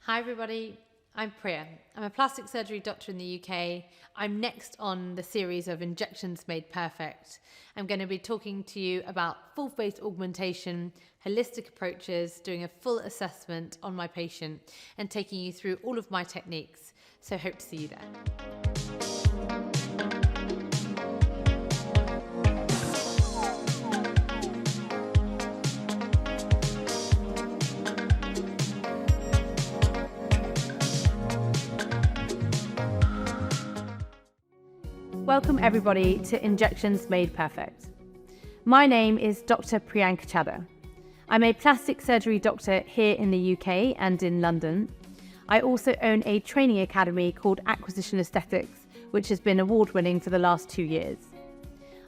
Hi everybody, I'm Priya. I'm a plastic surgery doctor in the UK. I'm next on the series of Injections Made Perfect. I'm going to be talking to you about full-face augmentation, holistic approaches, doing a full assessment on my patient and taking you through all of my techniques. So hope to see you there. Welcome everybody to Injections Made Perfect. My name is Dr Priya Chadha. I'm a plastic surgery doctor here in the UK and in London. I also own a training academy called Acquisition Aesthetics, which has been award-winning for the last 2 years.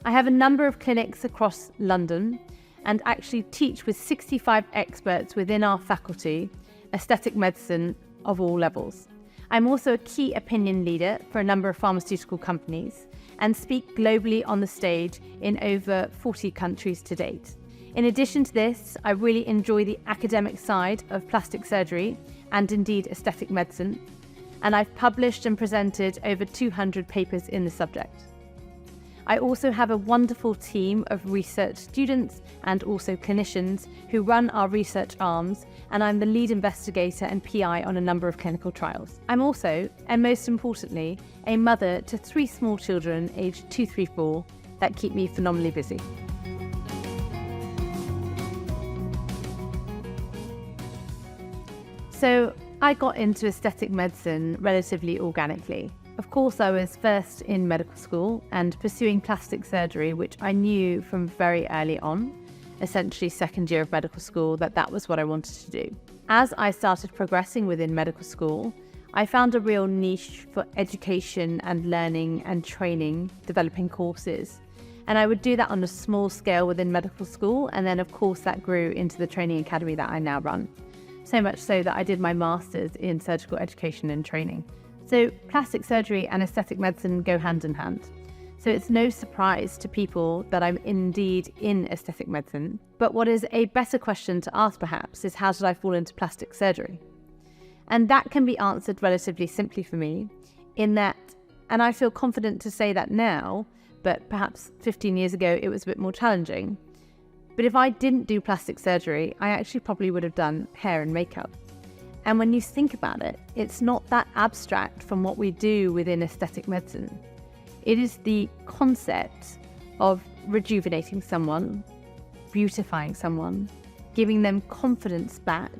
I have a number of clinics across London and actually teach with 65 experts within our faculty, aesthetic medicine of all levels. I'm also a key opinion leader for a number of pharmaceutical companies and speak globally on the stage in over 40 countries to date. In addition to this, I really enjoy the academic side of plastic surgery and indeed aesthetic medicine, and I've published and presented over 200 papers in the subject. I also have a wonderful team of research students and also clinicians who run our research arms, and I'm the lead investigator and PI on a number of clinical trials. I'm also, and most importantly, a mother to 3 small children aged 2, 3, 4 that keep me phenomenally busy. So I got into aesthetic medicine relatively organically. Of course, I was first in medical school and pursuing plastic surgery, which I knew from very early on, essentially second year of medical school, that was what I wanted to do. As I started progressing within medical school, I found a real niche for education and learning and training, developing courses. And I would do that on a small scale within medical school. And then of course that grew into the training academy that I now run. So much so that I did my master's in surgical education and training. So plastic surgery and aesthetic medicine go hand in hand. So it's no surprise to people that I'm indeed in aesthetic medicine. But what is a better question to ask perhaps is, how did I fall into plastic surgery? And that can be answered relatively simply for me in that, and I feel confident to say that now, but perhaps 15 years ago it was a bit more challenging. But if I didn't do plastic surgery, I actually probably would have done hair and makeup. And when you think about it, it's not that abstract from what we do within aesthetic medicine. It is the concept of rejuvenating someone, beautifying someone, giving them confidence back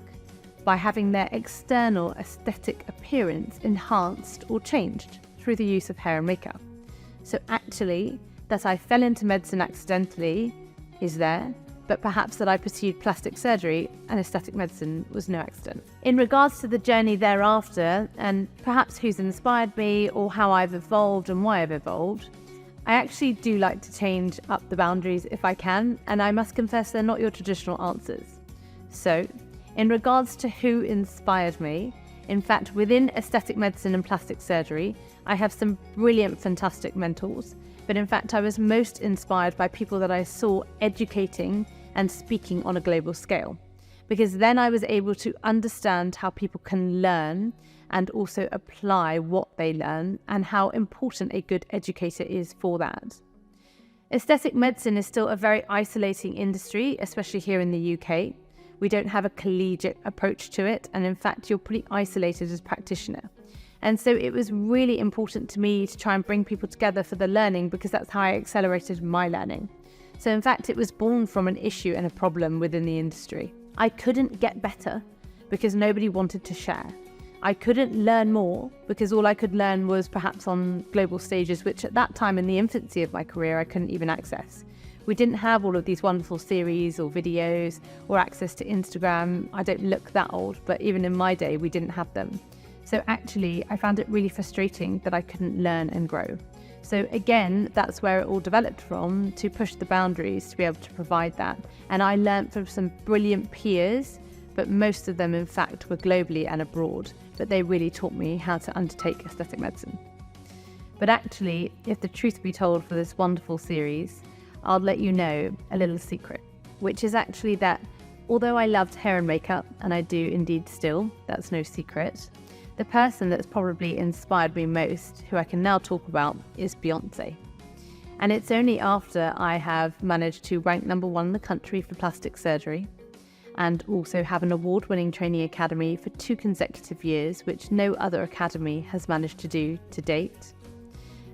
by having their external aesthetic appearance enhanced or changed through the use of hair and makeup. So actually, that I fell into medicine accidentally is there, but perhaps that I pursued plastic surgery and aesthetic medicine was no accident. In regards to the journey thereafter, and perhaps who's inspired me or how I've evolved and why I've evolved, I actually do like to change up the boundaries if I can, and I must confess they're not your traditional answers. So, in regards to who inspired me, in fact, within aesthetic medicine and plastic surgery, I have some brilliant, fantastic mentors. But in fact, I was most inspired by people that I saw educating and speaking on a global scale, because then I was able to understand how people can learn and also apply what they learn and how important a good educator is for that. Aesthetic medicine is still a very isolating industry, especially here in the UK. We don't have a collegiate approach to it, and in fact, you're pretty isolated as a practitioner. And so it was really important to me to try and bring people together for the learning, because that's how I accelerated my learning. So in fact, it was born from an issue and a problem within the industry. I couldn't get better because nobody wanted to share. I couldn't learn more because all I could learn was perhaps on global stages, which at that time in the infancy of my career, I couldn't even access. We didn't have all of these wonderful series or videos or access to Instagram. I don't look that old, but even in my day, we didn't have them. So actually, I found it really frustrating that I couldn't learn and grow. So again, that's where it all developed from, to push the boundaries to be able to provide that. And I learned from some brilliant peers, but most of them in fact were globally and abroad, but they really taught me how to undertake aesthetic medicine. But actually, if the truth be told for this wonderful series, I'll let you know a little secret, which is actually that Although I loved hair and makeup, and I do indeed still, that's no secret, the person that's probably inspired me most, who I can now talk about, is Beyonce. And it's only after I have managed to rank number 1 in the country for plastic surgery, and also have an award-winning training academy for 2 consecutive years, which no other academy has managed to do to date,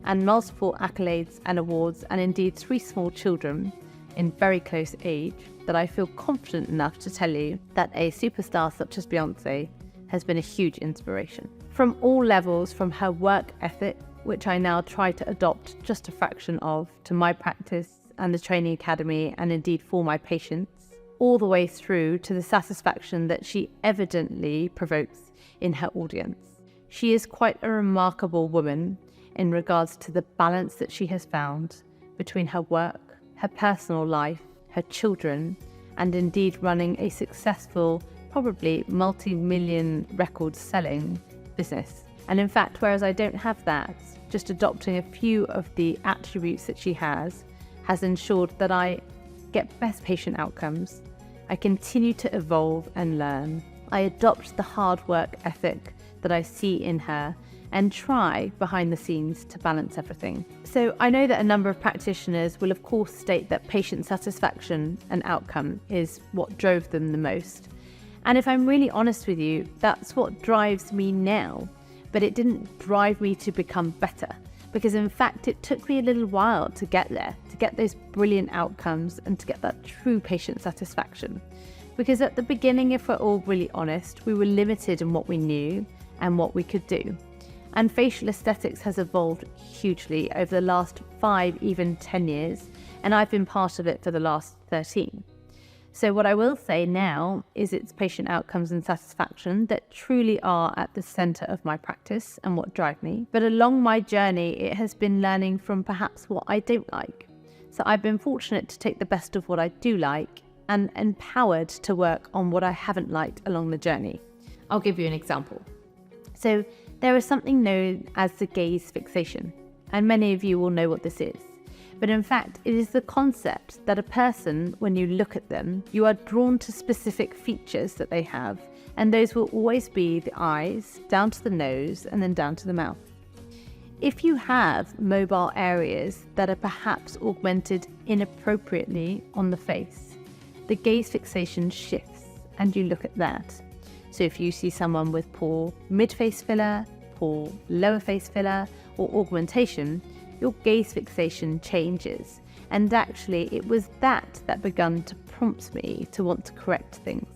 and multiple accolades and awards, and indeed 3 small children in very close age, that I feel confident enough to tell you that a superstar such as Beyonce has been a huge inspiration. From all levels, from her work ethic, which I now try to adopt just a fraction of, to my practice and the training academy, and indeed for my patients, all the way through to the satisfaction that she evidently provokes in her audience. She is quite a remarkable woman in regards to the balance that she has found between her work, her personal life, her children, and indeed running a successful, probably multi-million record-selling business. And in fact, whereas I don't have that, just adopting a few of the attributes that she has ensured that I get best patient outcomes. I continue to evolve and learn. I adopt the hard work ethic that I see in her and try behind the scenes to balance everything. So I know that a number of practitioners will of course state that patient satisfaction and outcome is what drove them the most. And if I'm really honest with you, that's what drives me now. But it didn't drive me to become better, because in fact it took me a little while to get there, to get those brilliant outcomes and to get that true patient satisfaction. Because at the beginning, if we're all really honest, we were limited in what we knew and what we could do. And facial aesthetics has evolved hugely over the last 5, even 10 years, and I've been part of it for the last 13. So what I will say now is it's patient outcomes and satisfaction that truly are at the centre of my practice and what drive me. But along my journey, it has been learning from perhaps what I don't like. So I've been fortunate to take the best of what I do like and empowered to work on what I haven't liked along the journey. I'll give you an example. So there is something known as the gaze fixation, and many of you will know what this is. But in fact, it is the concept that a person, when you look at them, you are drawn to specific features that they have, and those will always be the eyes, down to the nose, and then down to the mouth. If you have mobile areas that are perhaps augmented inappropriately on the face, the gaze fixation shifts, and you look at that. So if you see someone with poor mid-face filler, poor lower face filler, or augmentation, your gaze fixation changes. And actually, it was that began to prompt me to want to correct things.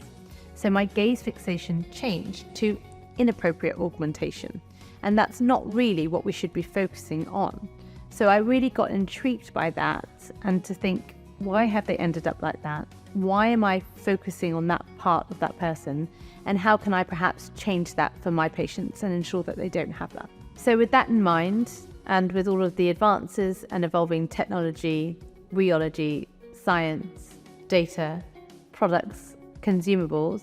So my gaze fixation changed to inappropriate augmentation. And that's not really what we should be focusing on. So I really got intrigued by that, and to think, why have they ended up like that? Why am I focusing on that part of that person? And how can I perhaps change that for my patients and ensure that they don't have that? So with that in mind, and with all of the advances and evolving technology, rheology, science, data, products, consumables,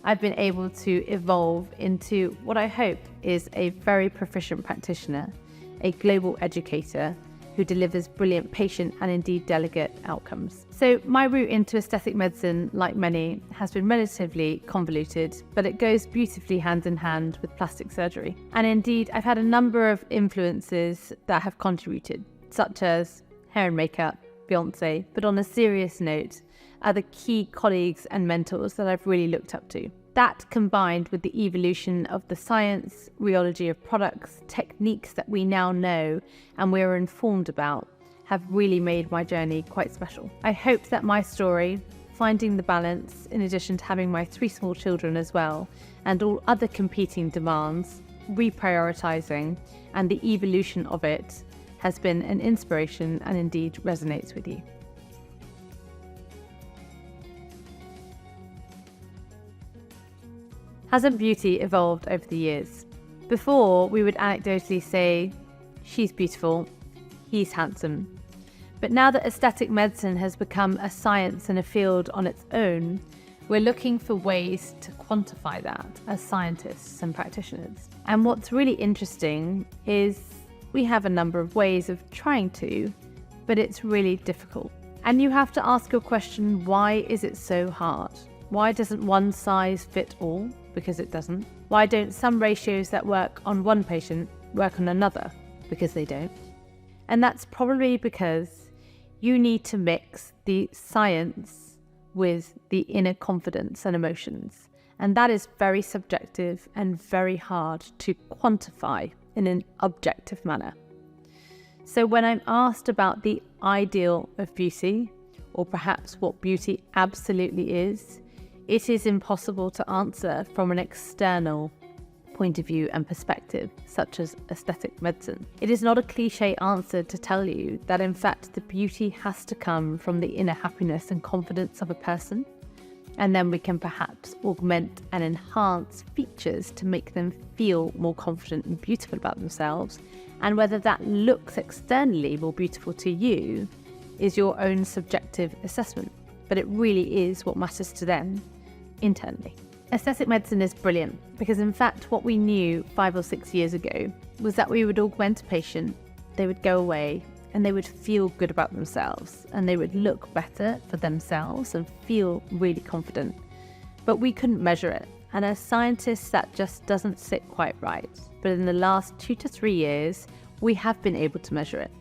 I've been able to evolve into what I hope is a very proficient practitioner, a global educator who delivers brilliant patient and indeed delegate outcomes. So my route into aesthetic medicine, like many, has been relatively convoluted, but it goes beautifully hand in hand with plastic surgery. And indeed, I've had a number of influences that have contributed, such as hair and makeup, Beyonce, but on a serious note, are the key colleagues and mentors that I've really looked up to. That, combined with the evolution of the science, rheology of products, techniques that we now know and we're informed about, have really made my journey quite special. I hope that my story, finding the balance, in addition to having my 3 small children as well, and all other competing demands, reprioritizing, and the evolution of it, has been an inspiration and indeed resonates with you. Hasn't beauty evolved over the years? Before, we would anecdotally say, she's beautiful, he's handsome. But now that aesthetic medicine has become a science and a field on its own, we're looking for ways to quantify that as scientists and practitioners. And what's really interesting is we have a number of ways of trying to, but it's really difficult. And you have to ask your question, why is it so hard? Why doesn't one size fit all? Because it doesn't. Why don't some ratios that work on one patient work on another? Because they don't. And that's probably because you need to mix the science with the inner confidence and emotions. And that is very subjective and very hard to quantify in an objective manner. So when I'm asked about the ideal of beauty, or perhaps what beauty absolutely is, it is impossible to answer from an external point of view and perspective, such as aesthetic medicine. It is not a cliche answer to tell you that in fact the beauty has to come from the inner happiness and confidence of a person, and then we can perhaps augment and enhance features to make them feel more confident and beautiful about themselves. And whether that looks externally more beautiful to you is your own subjective assessment, but it really is what matters to them internally. Aesthetic medicine is brilliant because in fact what we knew 5 or 6 years ago was that we would augment a patient, they would go away and they would feel good about themselves and they would look better for themselves and feel really confident. But we couldn't measure it, and as scientists that just doesn't sit quite right. But in the last 2 to 3 years we have been able to measure it.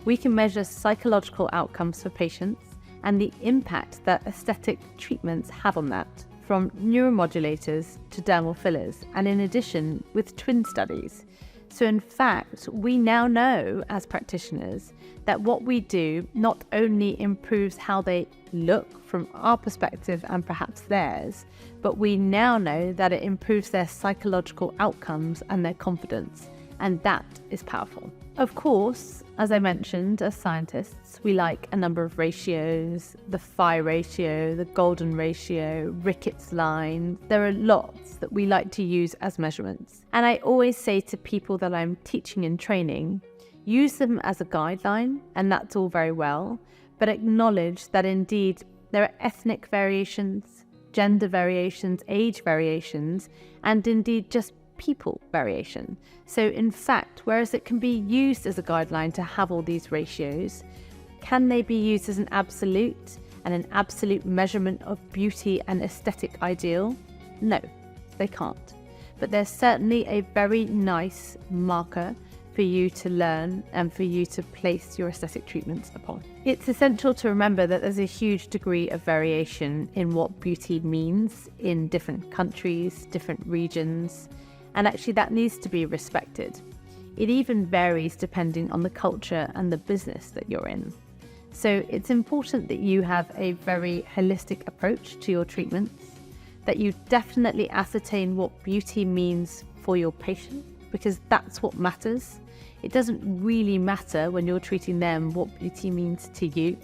We can measure psychological outcomes for patients and the impact that aesthetic treatments have on that, from neuromodulators to dermal fillers, and in addition with twin studies. So in fact, we now know as practitioners that what we do not only improves how they look from our perspective and perhaps theirs, but we now know that it improves their psychological outcomes and their confidence, and that is powerful. Of course, as I mentioned, as scientists, we like a number of ratios, the phi ratio, the golden ratio, Ricketts line. There are lots that we like to use as measurements. And I always say to people that I'm teaching and training, use them as a guideline, and that's all very well, but acknowledge that indeed there are ethnic variations, gender variations, age variations, and indeed just people variation. So in fact, whereas it can be used as a guideline to have all these ratios, can they be used as an absolute and an absolute measurement of beauty and aesthetic ideal? No, they can't. But there's certainly a very nice marker for you to learn and for you to place your aesthetic treatments upon. It's essential to remember that there's a huge degree of variation in what beauty means in different countries, different regions, and actually that needs to be respected. It even varies depending on the culture and the business that you're in. So it's important that you have a very holistic approach to your treatments, that you definitely ascertain what beauty means for your patient, because that's what matters. It doesn't really matter when you're treating them what beauty means to you.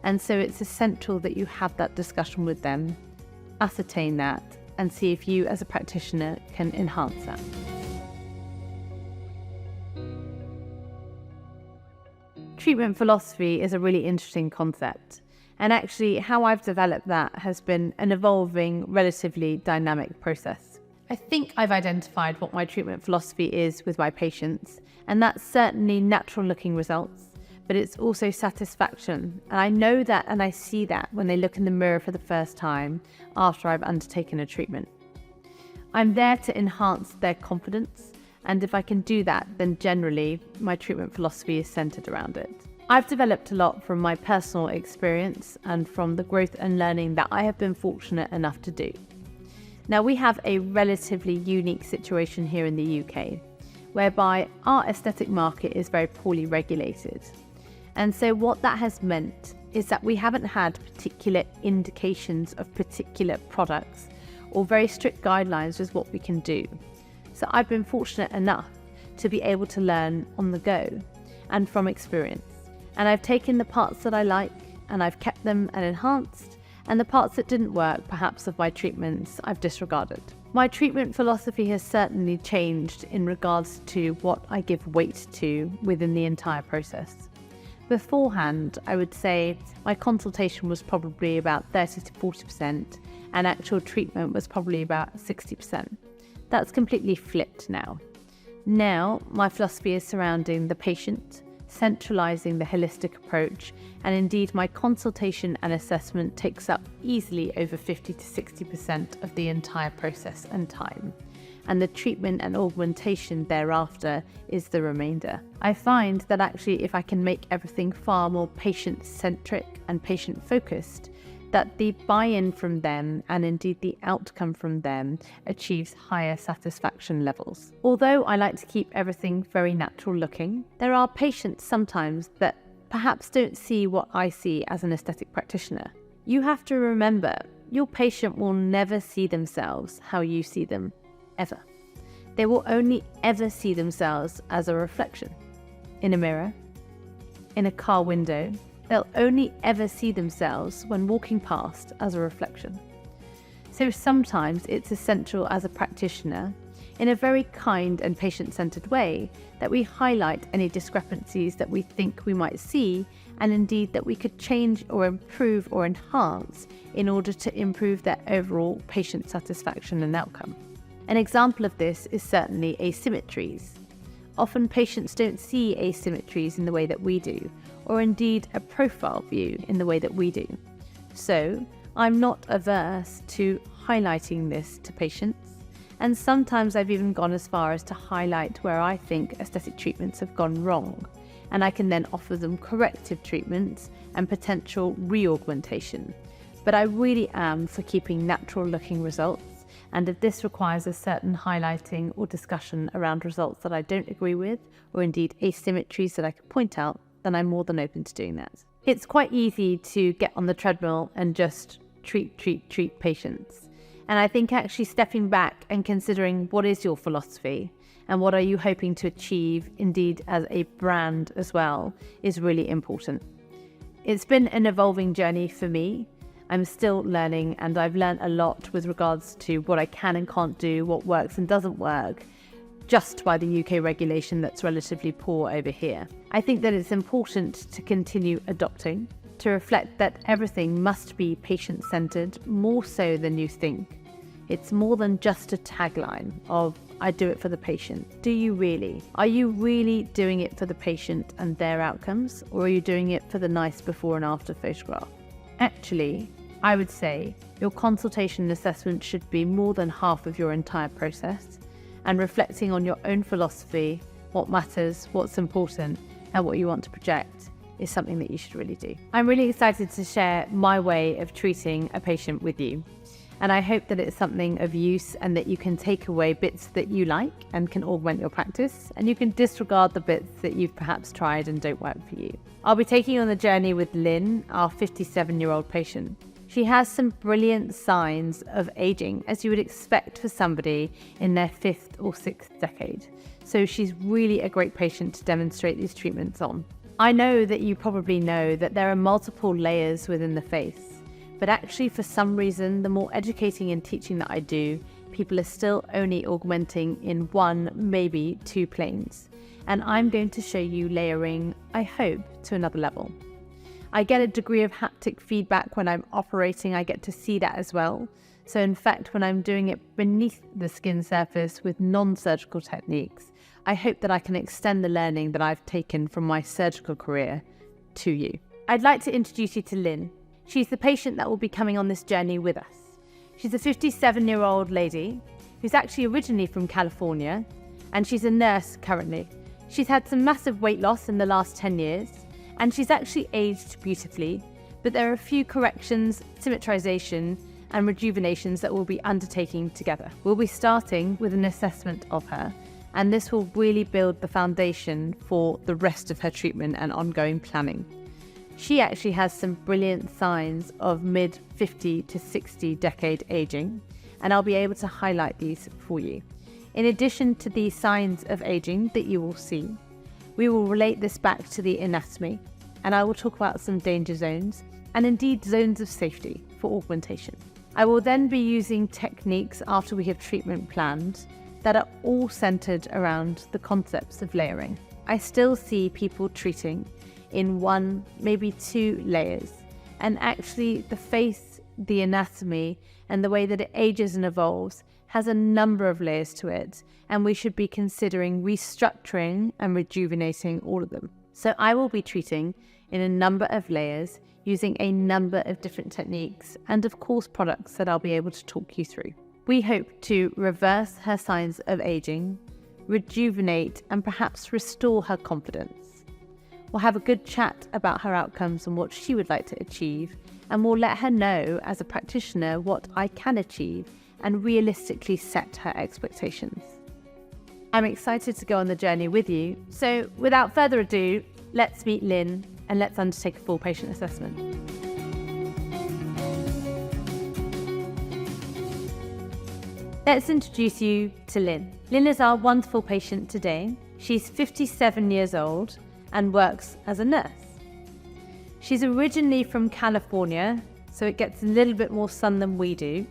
And so it's essential that you have that discussion with them, ascertain that, and see if you as a practitioner can enhance that. Treatment philosophy is a really interesting concept. And actually how I've developed that has been an evolving, relatively dynamic process. I think I've identified what my treatment philosophy is with my patients, and that's certainly natural looking results, but it's also satisfaction. And I know that and I see that when they look in the mirror for the first time after I've undertaken a treatment. I'm there to enhance their confidence, and if I can do that, then generally my treatment philosophy is centered around it. I've developed a lot from my personal experience and from the growth and learning that I have been fortunate enough to do. Now, we have a relatively unique situation here in the UK, whereby our aesthetic market is very poorly regulated. And so what that has meant is that we haven't had particular indications of particular products or very strict guidelines with what we can do. So I've been fortunate enough to be able to learn on the go and from experience. And I've taken the parts that I like and I've kept them and enhanced, and the parts that didn't work, perhaps of my treatments, I've disregarded. My treatment philosophy has certainly changed in regards to what I give weight to within the entire process. Beforehand, I would say my consultation was probably about 30 to 40%, and actual treatment was probably about 60%. That's completely flipped now. Now, my philosophy is surrounding the patient, centralizing the holistic approach, and indeed my consultation and assessment takes up easily over 50 to 60% of the entire process and time. And the treatment and augmentation thereafter is the remainder. I find that actually if I can make everything far more patient-centric and patient-focused, that the buy-in from them and indeed the outcome from them achieves higher satisfaction levels. Although I like to keep everything very natural looking, there are patients sometimes that perhaps don't see what I see as an aesthetic practitioner. You have to remember, your patient will never see themselves how you see them, ever. They will only ever see themselves as a reflection. In a mirror, in a car window, they'll only ever see themselves when walking past as a reflection. So sometimes it's essential as a practitioner, in a very kind and patient-centered way, that we highlight any discrepancies that we think we might see, and indeed that we could change or improve or enhance in order to improve their overall patient satisfaction and outcome. An example of this is certainly asymmetries. Often patients don't see asymmetries in the way that we do, or indeed a profile view in the way that we do. So I'm not averse to highlighting this to patients, and sometimes I've even gone as far as to highlight where I think aesthetic treatments have gone wrong, and I can then offer them corrective treatments and potential re-augmentation. But I really am for keeping natural looking results, and if this requires a certain highlighting or discussion around results that I don't agree with, or indeed asymmetries that I can point out, then I'm more than open to doing that. It's quite easy to get on the treadmill and just treat patients. And I think actually stepping back and considering what is your philosophy and what are you hoping to achieve, indeed as a brand as well, is really important. It's been an evolving journey for me. I'm still learning, and I've learned a lot with regards to what I can and can't do, what works and doesn't work, just by the UK regulation that's relatively poor over here. I think that it's important to continue adopting, to reflect that everything must be patient-centered, more so than you think. It's more than just a tagline of, I do it for the patient. Do you really? Are you really doing it for the patient and their outcomes, or are you doing it for the nice before and after photograph? Actually, I would say your consultation and assessment should be more than half of your entire process, and reflecting on your own philosophy, what matters, what's important, and what you want to project is something that you should really do. I'm really excited to share my way of treating a patient with you, and I hope that it's something of use and that you can take away bits that you like and can augment your practice, and you can disregard the bits that you've perhaps tried and don't work for you. I'll be taking you on the journey with Lynn, our 57-year-old patient. She has some brilliant signs of aging, as you would expect for somebody in their 5th or 6th decade. So she's really a great patient to demonstrate these treatments on. I know that you probably know that there are multiple layers within the face, but actually for some reason, the more educating and teaching that I do, people are still only augmenting in 1, maybe 2 planes. And I'm going to show you layering, I hope, to another level. I get a degree of haptic feedback when I'm operating. I get to see that as well. So in fact, when I'm doing it beneath the skin surface with non-surgical techniques, I hope that I can extend the learning that I've taken from my surgical career to you. I'd like to introduce you to Lynn. She's the patient that will be coming on this journey with us. She's a 57-year-old lady who's actually originally from California, and she's a nurse currently. She's had some massive weight loss in the last 10 years, and she's actually aged beautifully, but there are a few corrections, symmetrization, and rejuvenations that we'll be undertaking together. We'll be starting with an assessment of her, and this will really build the foundation for the rest of her treatment and ongoing planning. She actually has some brilliant signs of mid-50 to 60 decade aging, and I'll be able to highlight these for you. In addition to the signs of aging that you will see, we will relate this back to the anatomy, and I will talk about some danger zones and indeed zones of safety for augmentation. I will then be using techniques after we have treatment planned that are all centered around the concepts of layering. I still see people treating in 1, maybe 2 layers, and actually the face, the anatomy, and the way that it ages and evolves has a number of layers to it, and we should be considering restructuring and rejuvenating all of them. So I will be treating in a number of layers using a number of different techniques and of course products that I'll be able to talk you through. We hope to reverse her signs of aging, rejuvenate and perhaps restore her confidence. We'll have a good chat about her outcomes and what she would like to achieve, and we'll let her know as a practitioner what I can achieve and realistically set her expectations. I'm excited to go on the journey with you, so without further ado, let's meet Lynn and let's undertake a full patient assessment. Let's introduce you to Lynn. Lynn is our wonderful patient today. She's 57 years old and works as a nurse. She's originally from California, so it gets a little bit more sun than we do,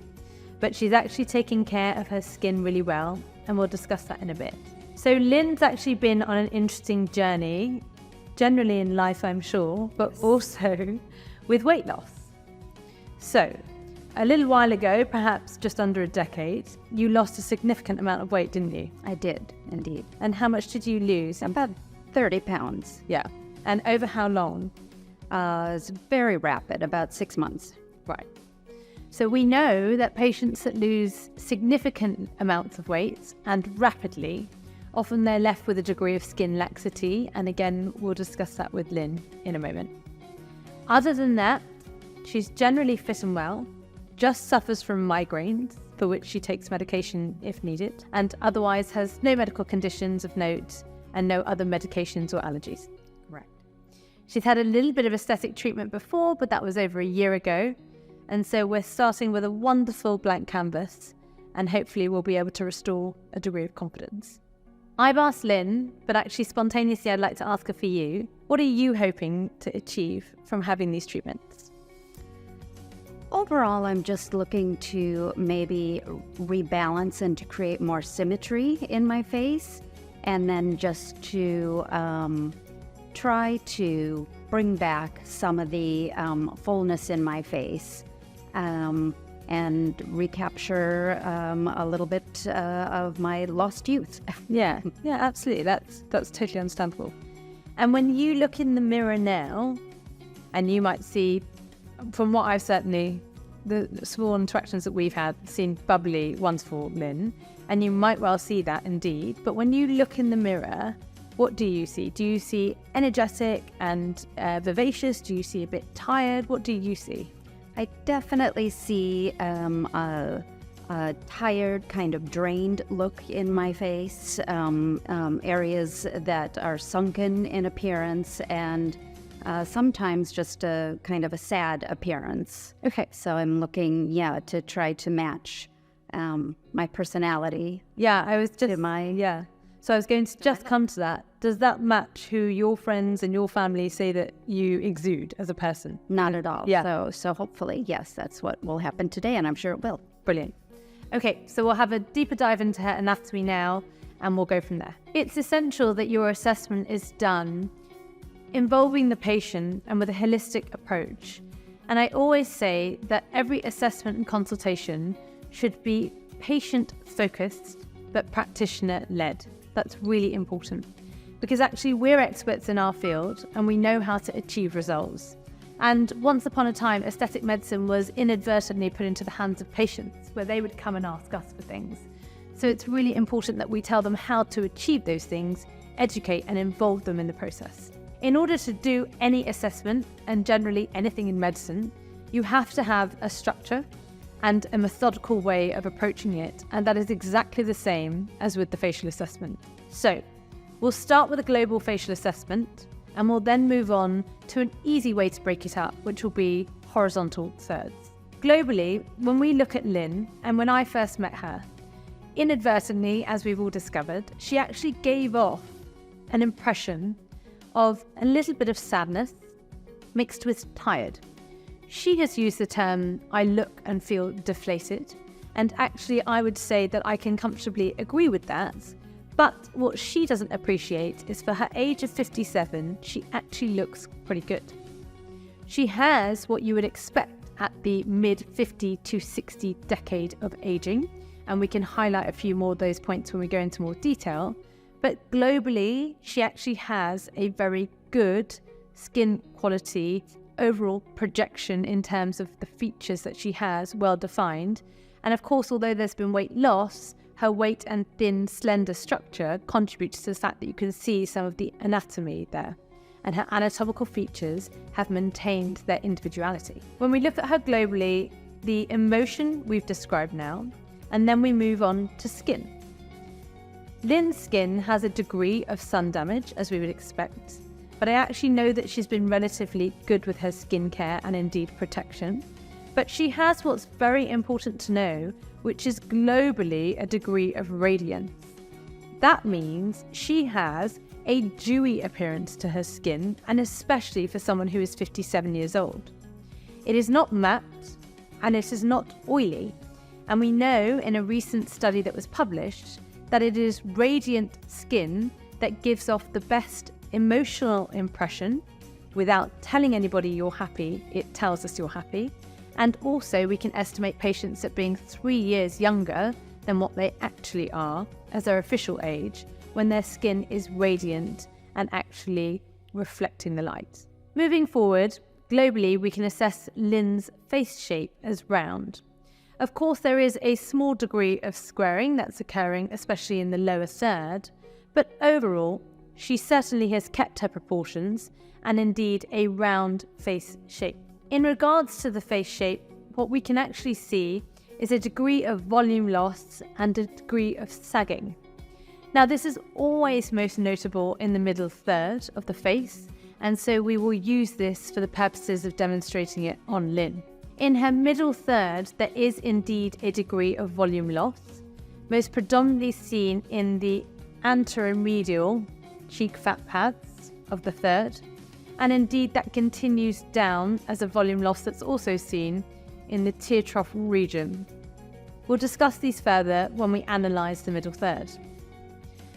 but she's actually taking care of her skin really well, and we'll discuss that in a bit. So Lynn's actually been on an interesting journey, generally in life, I'm sure, but also with weight loss. So a little while ago, perhaps just under a decade, you lost a significant amount of weight, didn't you? I did, indeed. And how much did you lose? About 30 pounds. Yeah. And over how long? It's very rapid, about 6 months. Right. So we know that patients that lose significant amounts of weight and rapidly, often they're left with a degree of skin laxity, and again, we'll discuss that with Lynn in a moment. Other than that, she's generally fit and well, just suffers from migraines, for which she takes medication if needed, and otherwise has no medical conditions of note and no other medications or allergies. Right. She's had a little bit of aesthetic treatment before, but that was over a year ago. And so we're starting with a wonderful blank canvas, and hopefully we'll be able to restore a degree of confidence. I've asked Lynn, but actually spontaneously I'd like to ask her for you. What are you hoping to achieve from having these treatments? Overall, I'm just looking to maybe rebalance and to create more symmetry in my face, and then just to try to bring back some of the fullness in my face. And recapture a little bit of my lost youth. Yeah, absolutely. That's totally understandable. And when you look in the mirror now, and you might see, from what I've certainly, the small interactions that we've had, seen bubbly, wonderful Lynn, and you might well see that indeed. But when you look in the mirror, what do you see? Do you see energetic and vivacious? Do you see a bit tired? What do you see? I definitely see a tired, kind of drained look in my face, areas that are sunken in appearance, and sometimes just a kind of a sad appearance. Okay. So I'm looking, to try to match my personality. Yeah, I was just... to my... Yeah. So I was going to just come to that. Does that match who your friends and your family say that you exude as a person? Not at all. Yeah. So hopefully, yes, that's what will happen today, and I'm sure it will. Brilliant. Okay, so we'll have a deeper dive into her anatomy now, and we'll go from there. It's essential that your assessment is done involving the patient and with a holistic approach. And I always say that every assessment and consultation should be patient-focused, but practitioner-led. That's really important, because actually we're experts in our field and we know how to achieve results. And once upon a time, aesthetic medicine was inadvertently put into the hands of patients, where they would come and ask us for things. So it's really important that we tell them how to achieve those things, educate and involve them in the process. In order to do any assessment, and generally anything in medicine, you have to have a structure and a methodical way of approaching it, and that is exactly the same as with the facial assessment. So we'll start with a global facial assessment, and we'll then move on to an easy way to break it up, which will be horizontal thirds. Globally, when we look at Lynn, and when I first met her, inadvertently, as we've all discovered, she actually gave off an impression of a little bit of sadness mixed with tired. She has used the term, I look and feel deflated, and actually I would say that I can comfortably agree with that, but what she doesn't appreciate is for her age of 57, she actually looks pretty good. She has what you would expect at the mid-50 to 60 decade of aging, and we can highlight a few more of those points when we go into more detail, but globally, she actually has a very good skin quality, overall projection in terms of the features that she has well defined. And of course, although there's been weight loss, her weight and thin, slender structure contributes to the fact that you can see some of the anatomy there. And her anatomical features have maintained their individuality. When we look at her globally, the emotion we've described now, and then we move on to skin. Lynn's skin has a degree of sun damage, as we would expect, but I actually know that she's been relatively good with her skincare and indeed protection. But she has what's very important to know, which is globally a degree of radiance. That means she has a dewy appearance to her skin, and especially for someone who is 57 years old. It is not matte, and it is not oily. And we know in a recent study that was published that it is radiant skin that gives off the best emotional impression. Without telling anybody you're happy, it tells us you're happy. And also we can estimate patients at being 3 years younger than what they actually are as their official age, when their skin is radiant and actually reflecting the light. Moving forward, globally we can assess Lynn's face shape as round. Of course, there is a small degree of squaring that's occurring, especially in the lower third, but overall, she certainly has kept her proportions and indeed a round face shape. In regards to the face shape, what we can actually see is a degree of volume loss and a degree of sagging. Now, this is always most notable in the middle third of the face, and so we will use this for the purposes of demonstrating it on Lynn. In her middle third, there is indeed a degree of volume loss, most predominantly seen in the anteromedial cheek fat pads of the third, and indeed that continues down as a volume loss that's also seen in the tear trough region. We'll discuss these further when we analyse the middle third.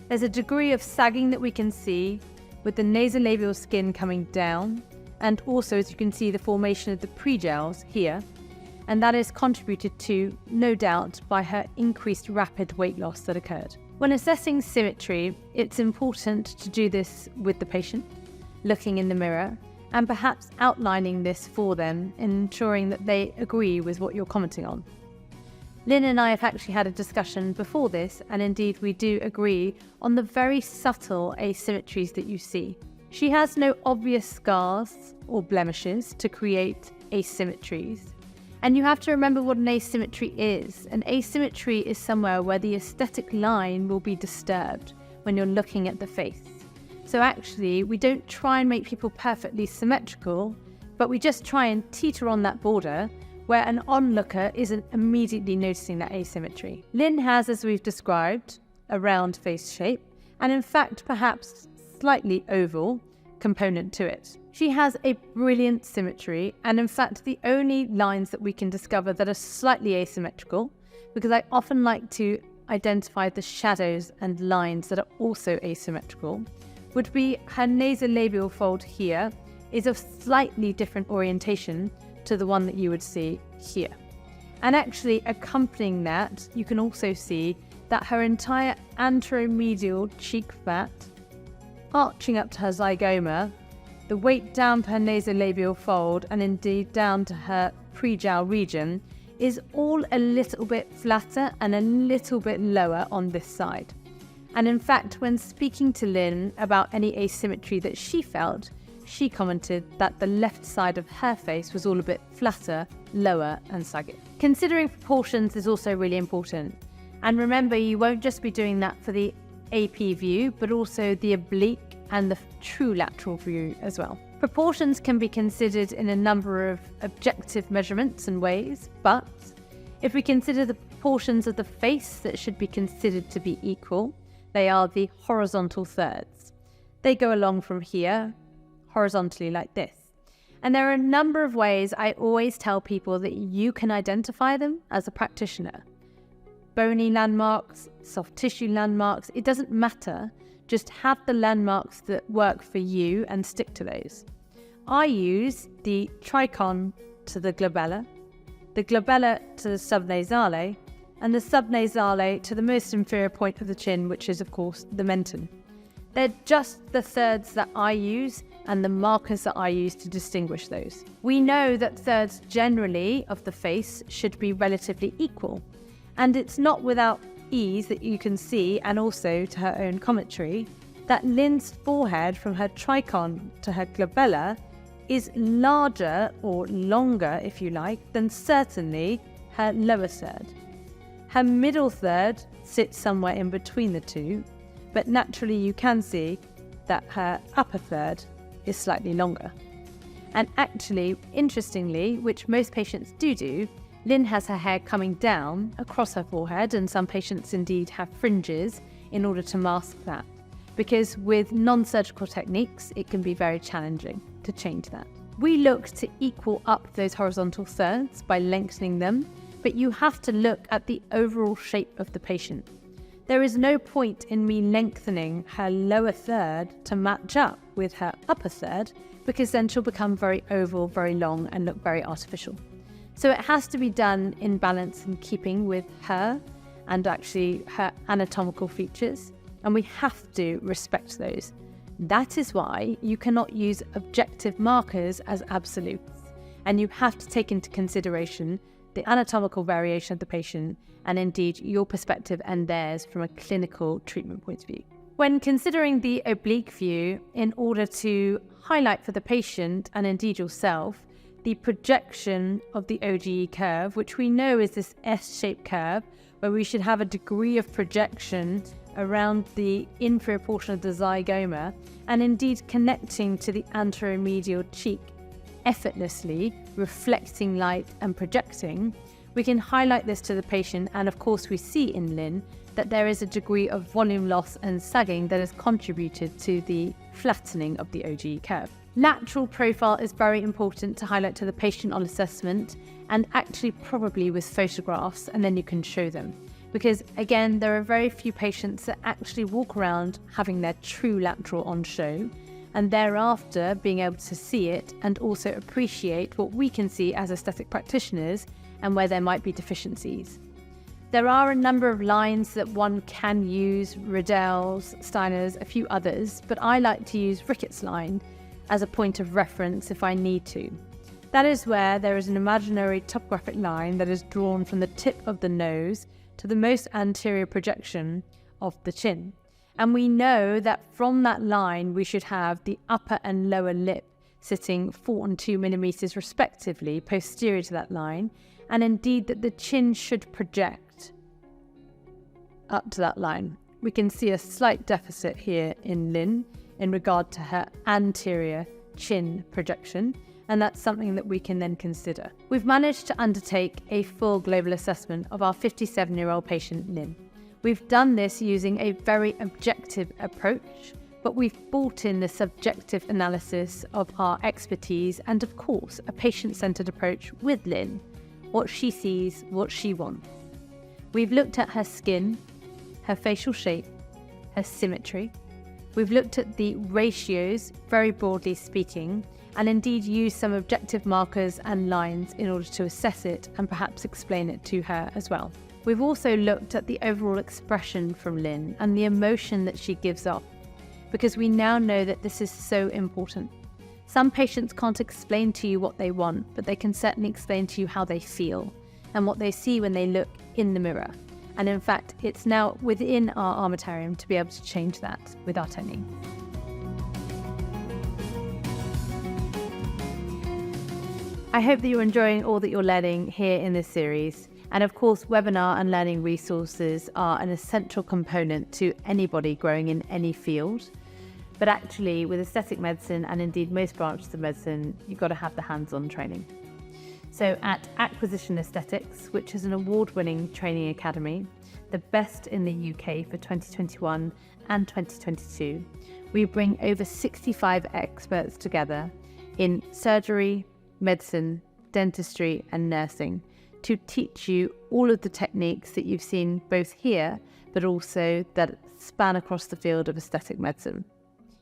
There's a degree of sagging that we can see with the nasolabial skin coming down, and also, as you can see, the formation of the pregels here, and that is contributed to, no doubt, by her increased rapid weight loss that occurred. When assessing symmetry, it's important to do this with the patient, looking in the mirror, and perhaps outlining this for them, ensuring that they agree with what you're commenting on. Lynn and I have actually had a discussion before this, and indeed we do agree on the very subtle asymmetries that you see. She has no obvious scars or blemishes to create asymmetries. And you have to remember what an asymmetry is. An asymmetry is somewhere where the aesthetic line will be disturbed when you're looking at the face. So actually, we don't try and make people perfectly symmetrical, but we just try and teeter on that border where an onlooker isn't immediately noticing that asymmetry. Lynn has, as we've described, a round face shape, and in fact, perhaps slightly oval component to it. She has a brilliant symmetry, and in fact the only lines that we can discover that are slightly asymmetrical, because I often like to identify the shadows and lines that are also asymmetrical, would be her nasolabial fold here is of slightly different orientation to the one that you would see here. And actually accompanying that, you can also see that her entire anteromedial cheek fat arching up to her zygoma, the weight down to her nasolabial fold, and indeed down to her prejowl region, is all a little bit flatter and a little bit lower on this side. And in fact, when speaking to Lynn about any asymmetry that she felt, she commented that the left side of her face was all a bit flatter, lower and saggy. Considering proportions is also really important. And remember, you won't just be doing that for the AP view, but also the oblique and the true lateral view as well. Proportions can be considered in a number of objective measurements and ways, but if we consider the proportions of the face that should be considered to be equal, they are the horizontal thirds. They go along from here, horizontally like this. And there are a number of ways I always tell people that you can identify them as a practitioner. Bony landmarks, soft tissue landmarks, it doesn't matter. Just have the landmarks that work for you and stick to those. I use the tricon to the glabella to the subnasale, and the subnasale to the most inferior point of the chin, which is of course the menton. They're just the thirds that I use, and the markers that I use to distinguish those. We know that thirds generally of the face should be relatively equal, and it's not without ease that you can see, and also to her own commentary, that Lynn's forehead from her tricon to her glabella is larger or longer, if you like, than certainly her lower third. Her middle third sits somewhere in between the two, but naturally you can see that her upper third is slightly longer. And actually, interestingly, which most patients do, Lynn has her hair coming down across her forehead, and some patients indeed have fringes in order to mask that, because with non-surgical techniques, it can be very challenging to change that. We look to equal up those horizontal thirds by lengthening them, but you have to look at the overall shape of the patient. There is no point in me lengthening her lower third to match up with her upper third, because then she'll become very oval, very long, and look very artificial. So it has to be done in balance and keeping with her and actually her anatomical features, and we have to respect those. That is why you cannot use objective markers as absolutes, and you have to take into consideration the anatomical variation of the patient and indeed your perspective and theirs from a clinical treatment point of view. When considering the oblique view, in order to highlight for the patient and indeed yourself the projection of the OGE curve, which we know is this S-shaped curve where we should have a degree of projection around the inferior portion of the zygoma and indeed connecting to the anteromedial cheek effortlessly, reflecting light and projecting, we can highlight this to the patient, and of course we see in Lynn that there is a degree of volume loss and sagging that has contributed to the flattening of the OGE curve. Lateral profile is very important to highlight to the patient on assessment, and actually probably with photographs, and then you can show them. Because again, there are very few patients that actually walk around having their true lateral on show, and thereafter being able to see it and also appreciate what we can see as aesthetic practitioners and where there might be deficiencies. There are a number of lines that one can use, Riddell's, Steiner's, a few others, but I like to use Rickett's line as a point of reference if I need to. That is where there is an imaginary topographic line that is drawn from the tip of the nose to the most anterior projection of the chin. And we know that from that line we should have the upper and lower lip sitting 4 and 2 millimeters respectively posterior to that line, and indeed that the chin should project up to that line. We can see a slight deficit here in Lynn in regard to her anterior chin projection, and that's something that we can then consider. We've managed to undertake a full global assessment of our 57-year-old patient Lynn. We've done this using a very objective approach, but we've brought in the subjective analysis of our expertise and of course a patient-centered approach with Lynn, what she sees, what she wants. We've looked at her skin, her facial shape, her symmetry. We've looked at the ratios, very broadly speaking, and indeed used some objective markers and lines in order to assess it and perhaps explain it to her as well. We've also looked at the overall expression from Lynn and the emotion that she gives off, because we now know that this is so important. Some patients can't explain to you what they want, but they can certainly explain to you how they feel and what they see when they look in the mirror. And in fact, it's now within our armamentarium to be able to change that with our technique. I hope that you're enjoying all that you're learning here in this series. And of course, webinar and learning resources are an essential component to anybody growing in any field. But actually, with aesthetic medicine and indeed most branches of medicine, you've got to have the hands-on training. So at Acquisition Aesthetics, which is an award-winning training academy, the best in the UK for 2021 and 2022, we bring over 65 experts together in surgery, medicine, dentistry, and nursing to teach you all of the techniques that you've seen both here, but also that span across the field of aesthetic medicine.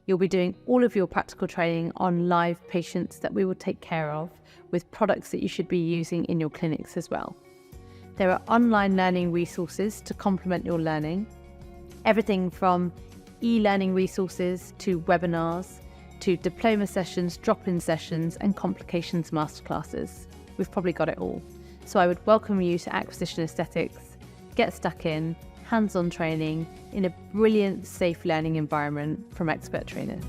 You'll be doing all of your practical training on live patients that we will take care of with products that you should be using in your clinics as well. There are online learning resources to complement your learning, everything from e-learning resources to webinars to diploma sessions, drop-in sessions, and complications masterclasses. We've probably got it all. So I would welcome you to Acquisition Aesthetics, get stuck in, hands-on training in a brilliant, safe learning environment from expert trainers.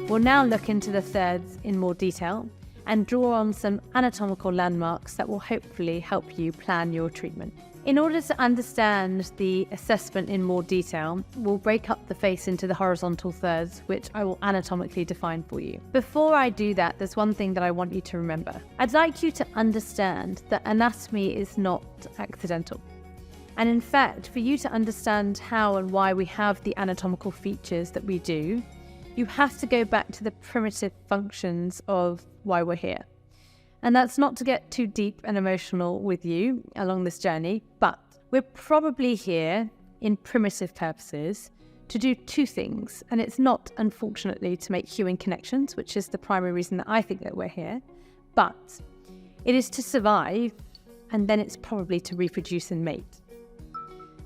We'll now look into the thirds in more detail and draw on some anatomical landmarks that will hopefully help you plan your treatment. In order to understand the assessment in more detail, we'll break up the face into the horizontal thirds, which I will anatomically define for you. Before I do that, there's one thing that I want you to remember. I'd like you to understand that anatomy is not accidental. And in fact, for you to understand how and why we have the anatomical features that we do, you have to go back to the primitive functions of why we're here. And that's not to get too deep and emotional with you along this journey, but we're probably here in primitive purposes to do two things. And it's not, unfortunately, to make human connections, which is the primary reason that I think that we're here, but it is to survive, and then it's probably to reproduce and mate.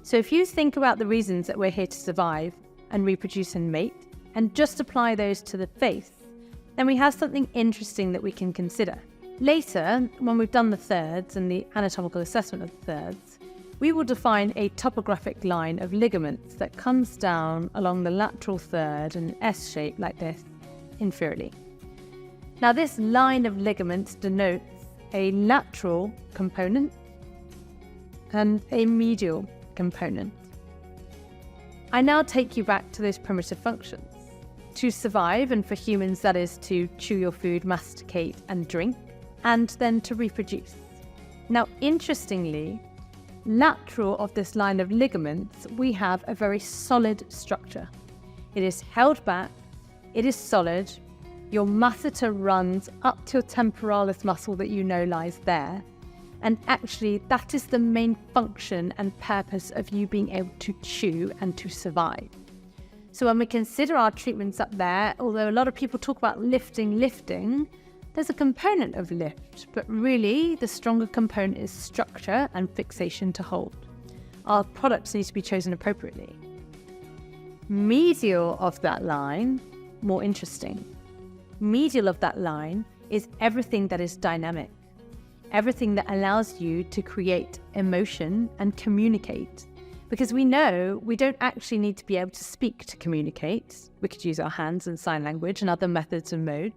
So if you think about the reasons that we're here to survive and reproduce and mate, and just apply those to the face, then we have something interesting that we can consider. Later, when we've done the thirds and the anatomical assessment of the thirds, we will define a topographic line of ligaments that comes down along the lateral third in an S shape like this, inferiorly. Now this line of ligaments denotes a lateral component and a medial component. I now take you back to those primitive functions. To survive, and for humans that is to chew your food, masticate and drink, and then to reproduce. Now, interestingly, lateral of this line of ligaments, we have a very solid structure. It is held back, it is solid, your masseter runs up to your temporalis muscle that you know lies there, and actually that is the main function and purpose of you being able to chew and to survive. So when we consider our treatments up there, although a lot of people talk about lifting, there's a component of lift, but really the stronger component is structure and fixation to hold. Our products need to be chosen appropriately. Medial of that line, more interesting. Medial of that line is everything that is dynamic, everything that allows you to create emotion and communicate. Because we know we don't actually need to be able to speak to communicate. We could use our hands and sign language and other methods and modes.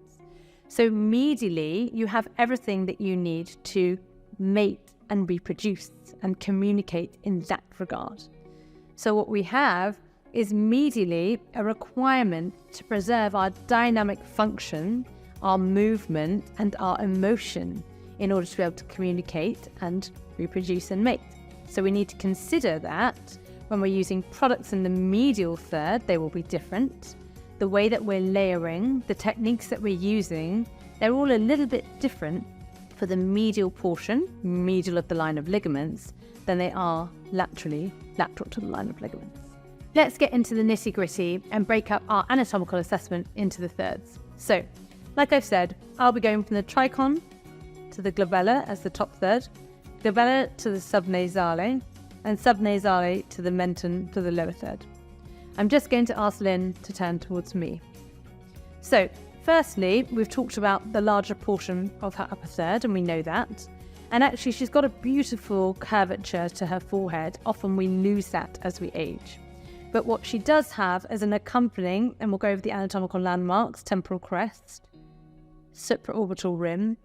So medially, you have everything that you need to mate and reproduce and communicate in that regard. So what we have is medially a requirement to preserve our dynamic function, our movement and our emotion in order to be able to communicate and reproduce and mate. So we need to consider that when we're using products in the medial third, they will be different. The way that we're layering, the techniques that we're using, they're all a little bit different for the medial portion, medial of the line of ligaments, than they are lateral to the line of ligaments. Let's get into the nitty-gritty and break up our anatomical assessment into the thirds. So, like I've said, I'll be going from the trichon to the glabella as the top third, glabella to the subnasale, and subnasale to the menton to the lower third. I'm just going to ask Lynn to turn towards me. So, firstly, we've talked about the larger portion of her upper third, and we know that. And actually, she's got a beautiful curvature to her forehead. Often we lose that as we age. But what she does have as an accompanying, and we'll go over the anatomical landmarks, temporal crest, supraorbital rim,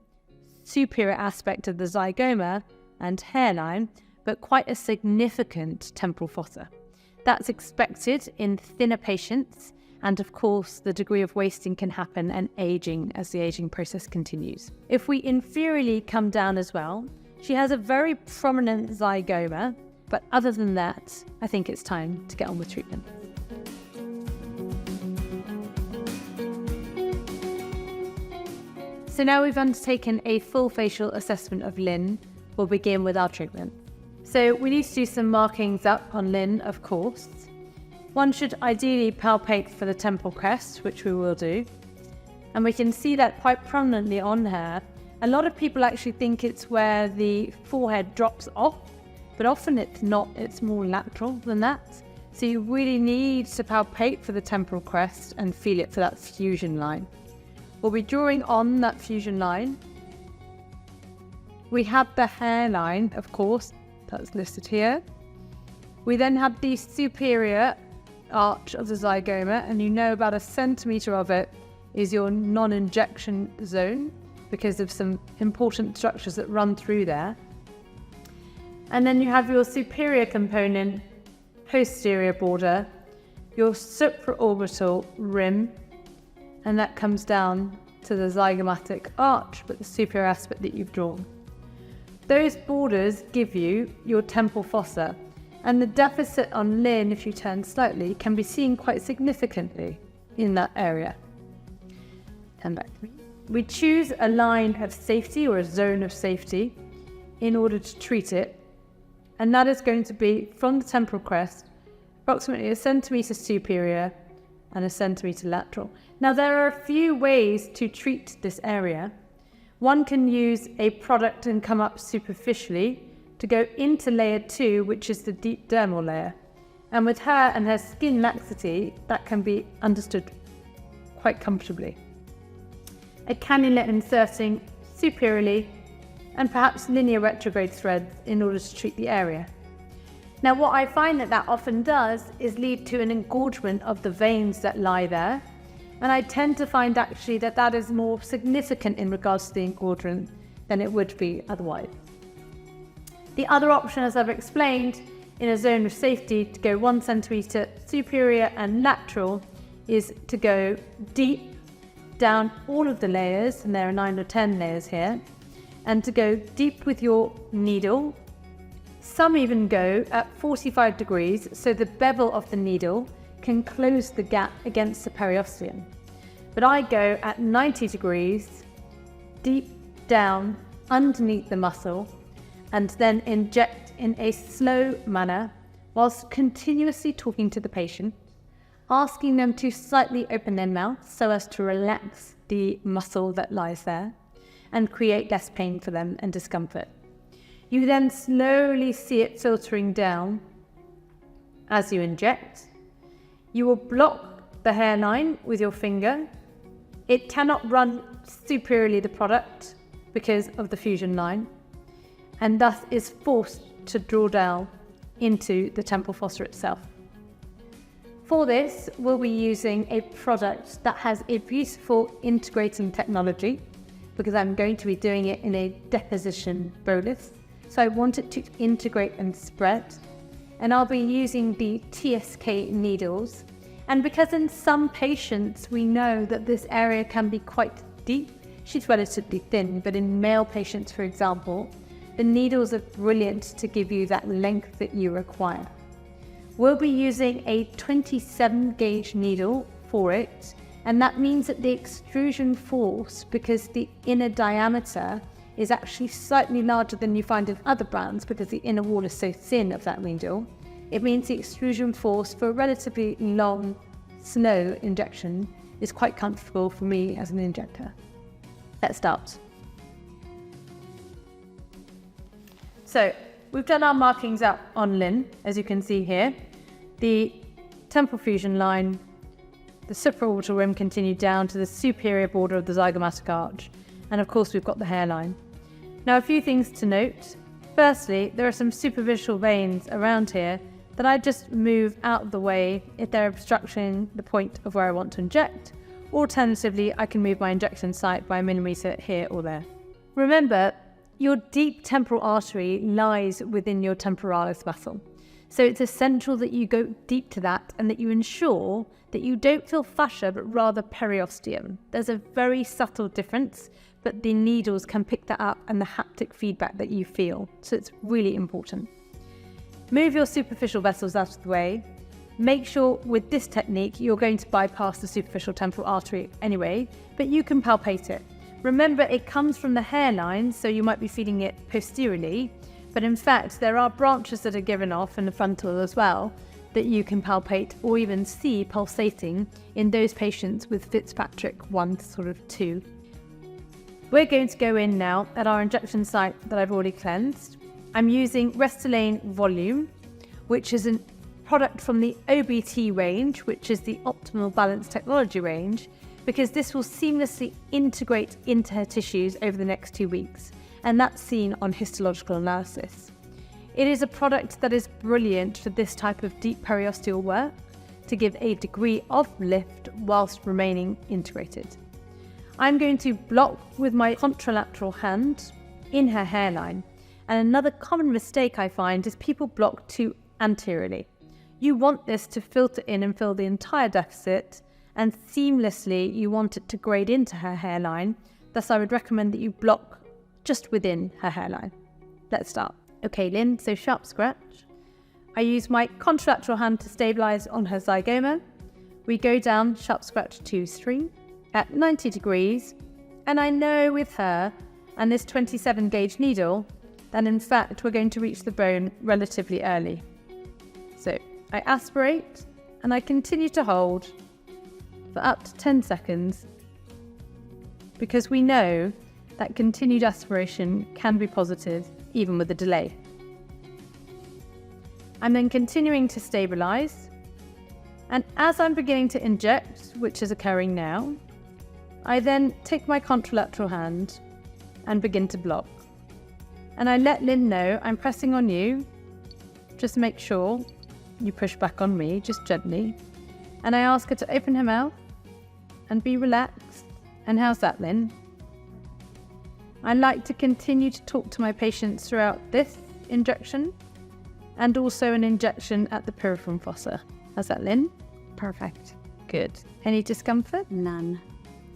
superior aspect of the zygoma, and hairline, but quite a significant temporal fossa. That's expected in thinner patients, and of course the degree of wasting can happen and aging as the aging process continues. If we inferiorly come down as well, she has a very prominent zygoma, but other than that, I think it's time to get on with treatment. So now we've undertaken a full facial assessment of Lynn, we'll begin with our treatment. So we need to do some markings up on Lynn, of course. One should ideally palpate for the temporal crest, which we will do. And we can see that quite prominently on her. A lot of people actually think it's where the forehead drops off, but often it's not, it's more lateral than that. So you really need to palpate for the temporal crest and feel it for that fusion line. We'll be drawing on that fusion line. We have the hairline, of course, that's listed here. We then have the superior arch of the zygoma, and you know about 1 centimetre of it is your non-injection zone because of some important structures that run through there. And then you have your superior component, posterior border, your supraorbital rim, and that comes down to the zygomatic arch, but the superior aspect that you've drawn. Those borders give you your temporal fossa, and the deficit on Lin, if you turn slightly, can be seen quite significantly in that area. Turn back to me. We choose a line of safety or a zone of safety in order to treat it, and that is going to be from the temporal crest, approximately 1 centimetre superior and 1 centimetre lateral. Now there are a few ways to treat this area. One can use a product and come up superficially to go into layer 2, which is the deep dermal layer. And with her and her skin laxity, that can be understood quite comfortably. A cannula inserting superiorly and perhaps linear retrograde threads in order to treat the area. Now what I find that often does is lead to an engorgement of the veins that lie there, and I tend to find actually that is more significant in regards to the engorgement than it would be otherwise. The other option, as I've explained, in a zone of safety to go 1 centimetre superior and lateral is to go deep down all of the layers, and there are 9 or 10 layers here, and to go deep with your needle. Some even go at 45 degrees, so the bevel of the needle can close the gap against the periosteum. But I go at 90 degrees, deep down underneath the muscle, and then inject in a slow manner whilst continuously talking to the patient, asking them to slightly open their mouth so as to relax the muscle that lies there and create less pain for them and discomfort. You then slowly see it filtering down as you inject. You will block the hairline with your finger. It cannot run superiorly the product because of the fusion line, and thus is forced to draw down into the temporal fossa itself. For this, we'll be using a product that has a beautiful integrating technology, because I'm going to be doing it in a deposition bolus. So I want it to integrate and spread. And I'll be using the TSK needles. And because in some patients, we know that this area can be quite deep, she's relatively thin, but in male patients, for example, the needles are brilliant to give you that length that you require. We'll be using a 27 gauge needle for it, and that means that the extrusion force, because the inner diameter is actually slightly larger than you find in other brands because the inner wall is so thin of that needle, it means the extrusion force for a relatively long, slow injection is quite comfortable for me as an injector. Let's start. So we've done our markings out on Lin, as you can see here. The temporal fusion line, the supraorbital rim continued down to the superior border of the zygomatic arch, and of course we've got the hairline. Now a few things to note. Firstly, there are some superficial veins around here that I just move out of the way if they're obstructing the point of where I want to inject. Alternatively, I can move my injection site by a millimetre here or there. Remember, your deep temporal artery lies within your temporalis muscle. So it's essential that you go deep to that and that you ensure that you don't feel fascia, but rather periosteum. There's a very subtle difference, but the needles can pick that up and the haptic feedback that you feel. So it's really important. Move your superficial vessels out of the way. Make sure with this technique, you're going to bypass the superficial temporal artery anyway, but you can palpate it. Remember, it comes from the hairline, so you might be feeling it posteriorly, but in fact, there are branches that are given off in the frontal as well that you can palpate or even see pulsating in those patients with Fitzpatrick 1 sort of 2. We're going to go in now at our injection site that I've already cleansed. I'm using Restylane Volume, which is a product from the OBT range, which is the Optimal Balance Technology range, because this will seamlessly integrate into her tissues over the next 2 weeks, and that's seen on histological analysis. It is a product that is brilliant for this type of deep periosteal work to give a degree of lift whilst remaining integrated. I'm going to block with my contralateral hand in her hairline, and another common mistake I find is people block too anteriorly. You want this to filter in and fill the entire deficit, and seamlessly you want it to grade into her hairline. Thus I would recommend that you block just within her hairline. Let's start. Okay, Lynn, so sharp scratch. I use my contralateral hand to stabilize on her zygoma. We go down sharp scratch 2-3 at 90 degrees, and I know with her and this 27 gauge needle that in fact we're going to reach the bone relatively early. So I aspirate and I continue to hold for up to 10 seconds because we know that continued aspiration can be positive even with a delay. I'm then continuing to stabilize, and as I'm beginning to inject, which is occurring now, I then take my contralateral hand and begin to block. And I let Lynn know I'm pressing on you. Just make sure you push back on me, just gently. And I ask her to open her mouth and be relaxed. And how's that, Lynn? I like to continue to talk to my patients throughout this injection and also an injection at the piriform fossa. How's that, Lynn? Perfect. Good. Any discomfort? None.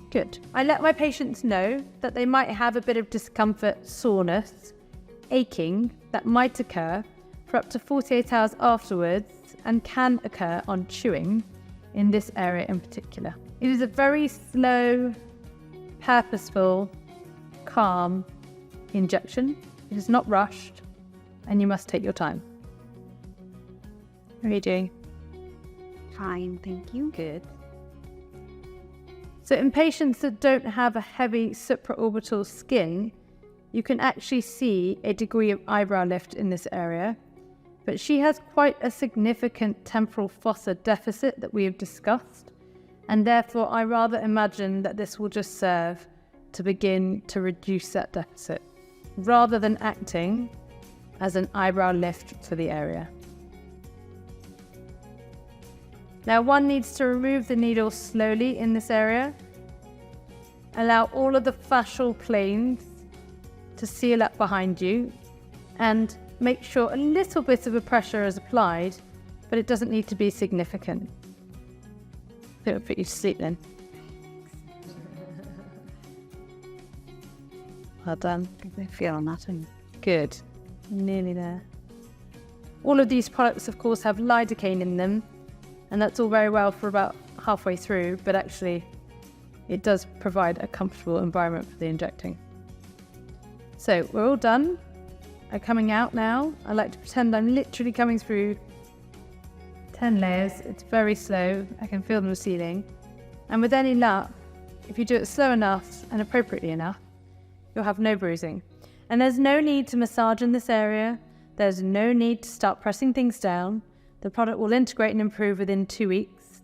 Good. I let my patients know that they might have a bit of discomfort, soreness, aching that might occur for up to 48 hours afterwards and can occur on chewing in this area in particular. It is a very slow, purposeful, calm injection. It is not rushed and you must take your time. How are you doing? Fine, thank you. Good. So in patients that don't have a heavy supraorbital skin, you can actually see a degree of eyebrow lift in this area, but she has quite a significant temporal fossa deficit that we have discussed, and therefore I rather imagine that this will just serve to begin to reduce that deficit, rather than acting as an eyebrow lift for the area. Now one needs to remove the needle slowly in this area, allow all of the fascial planes to seal up behind you, and make sure a little bit of a pressure is applied, but it doesn't need to be significant. It'll put you to sleep then. Well done. I feel nothing. Good. Nearly there. All of these products, of course, have lidocaine in them, and that's all very well for about halfway through, but actually it does provide a comfortable environment for the injecting. So we're all done. I'm coming out now. I like to pretend I'm literally coming through 10 layers. It's very slow. I can feel them sealing. And with any luck, if you do it slow enough and appropriately enough, you'll have no bruising. And there's no need to massage in this area. There's no need to start pressing things down. The product will integrate and improve within 2 weeks.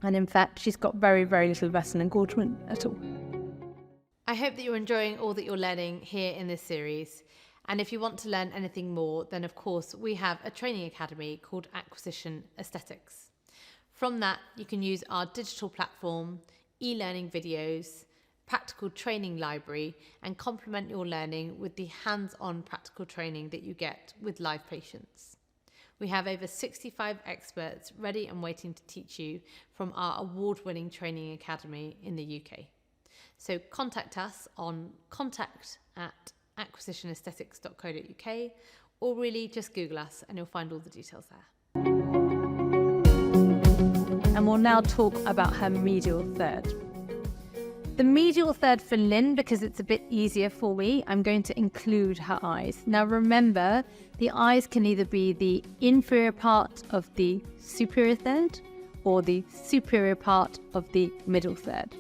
And in fact, she's got very, very little vessel engorgement at all. I hope that you're enjoying all that you're learning here in this series. And if you want to learn anything more, then of course we have a training academy called Acquisition Aesthetics. From that, you can use our digital platform, e-learning videos, practical training library, and complement your learning with the hands-on practical training that you get with live patients. We have over 65 experts ready and waiting to teach you from our award-winning training academy in the UK. So contact us on contact@acquisitionaesthetics.co.uk, or really just Google us and you'll find all the details there. And we'll now talk about her medial third. The medial third for Lynn, because it's a bit easier for me, I'm going to include her eyes. Now remember, the eyes can either be the inferior part of the superior third or the superior part of the middle third.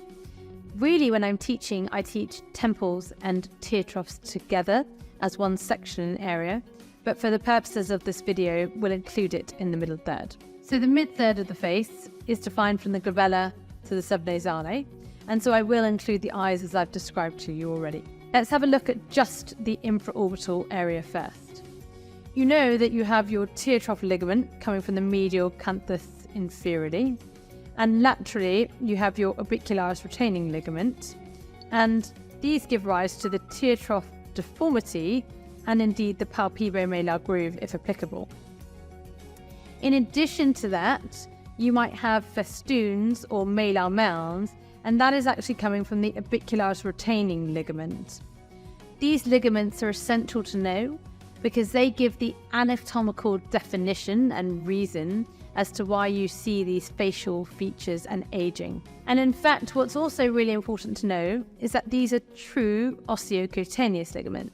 Really, when I'm teaching, I teach temples and tear troughs together as one section and area, but for the purposes of this video, we'll include it in the middle third. So the mid third of the face is defined from the glabella to the subnasale, and so I will include the eyes as I've described to you already. Let's have a look at just the infraorbital area first. You know that you have your tear trough ligament coming from the medial canthus inferiorly, and laterally you have your orbicularis retaining ligament, and these give rise to the tear trough deformity and indeed the palpebromailar groove if applicable. In addition to that, you might have festoons or malar mounds, and that is actually coming from the orbicularis retaining ligament. These ligaments are essential to know because they give the anatomical definition and reason as to why you see these facial features and aging. And in fact, what's also really important to know is that these are true osteocutaneous ligaments.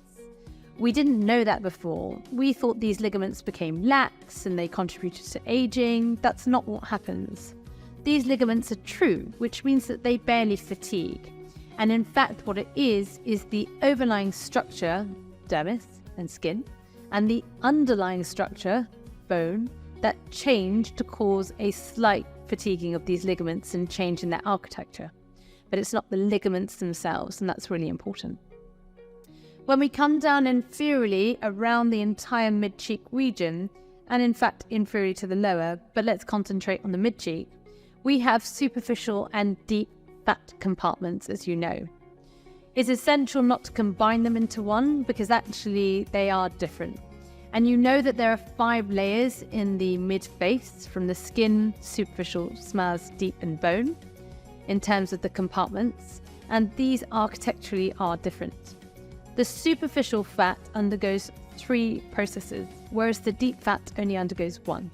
We didn't know that before. We thought these ligaments became lax and they contributed to aging. That's not what happens. These ligaments are true, which means that they barely fatigue. And in fact, what it is the overlying structure, dermis and skin, and the underlying structure, bone, that change to cause a slight fatiguing of these ligaments and change in their architecture. But it's not the ligaments themselves, and that's really important. When we come down inferiorly around the entire mid-cheek region, and in fact inferiorly to the lower, but let's concentrate on the mid-cheek, we have superficial and deep fat compartments, as you know. It's essential not to combine them into one because actually they are different. And you know that there are 5 layers in the mid-face from the skin, superficial, schmaz, deep and bone in terms of the compartments, and these architecturally are different. The superficial fat undergoes 3 processes, whereas the deep fat only undergoes 1.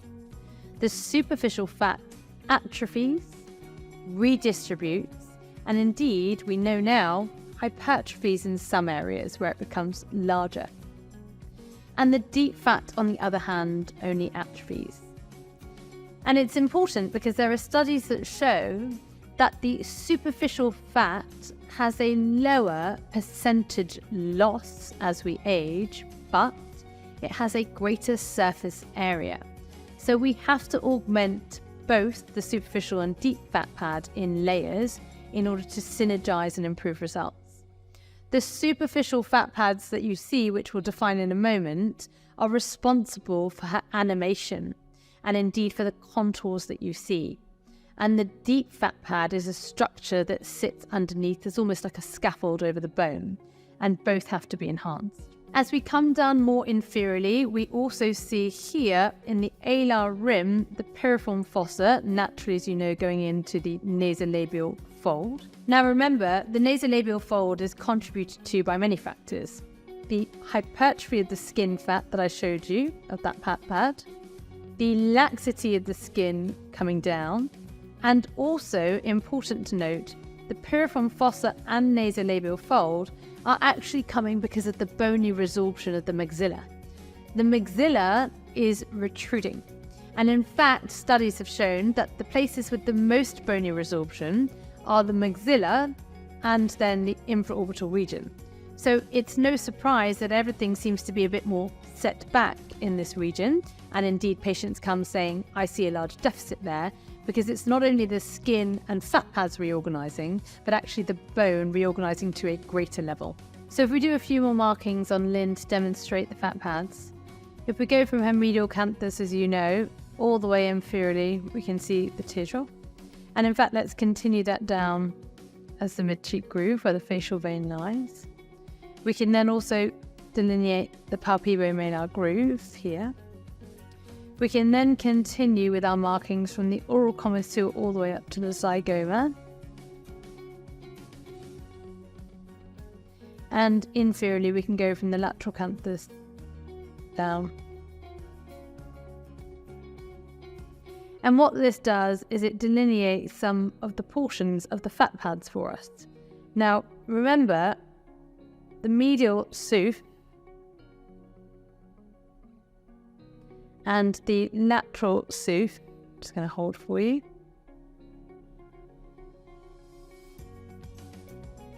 The superficial fat atrophies, redistributes, and indeed, we know now, hypertrophies in some areas where it becomes larger. And the deep fat, on the other hand, only atrophies. And it's important because there are studies that show that the superficial fat has a lower percentage loss as we age, but it has a greater surface area. So we have to augment both the superficial and deep fat pad in layers in order to synergize and improve results. The superficial fat pads that you see, which we'll define in a moment, are responsible for her animation and indeed for the contours that you see. And the deep fat pad is a structure that sits underneath as almost like a scaffold over the bone, and both have to be enhanced. As we come down more inferiorly, we also see here in the alar rim, the piriform fossa, naturally, as you know, going into the nasolabial fold. Now remember, the nasolabial fold is contributed to by many factors. The hypertrophy of the skin fat that I showed you, of that fat pad, the laxity of the skin coming down, and also, important to note, the piriform fossa and nasolabial fold are actually coming because of the bony resorption of the maxilla. The maxilla is protruding, and in fact, studies have shown that the places with the most bony resorption are the maxilla and then the infraorbital region. So it's no surprise that everything seems to be a bit more set back in this region, and indeed patients come saying, I see a large deficit there, because it's not only the skin and fat pads reorganizing, but actually the bone reorganizing to a greater level. So if we do a few more markings on Lynn to demonstrate the fat pads, if we go from her medial canthus, as you know, all the way inferiorly, we can see the tear trough. And in fact, let's continue that down as the mid-cheek groove where the facial vein lies. We can then also delineate the palpebromailar groove here. We can then continue with our markings from the oral commissure all the way up to the zygoma. And inferiorly, we can go from the lateral canthus down. And what this does is it delineates some of the portions of the fat pads for us. Now, remember, the medial souph and the lateral souph, I'm just going to hold for you,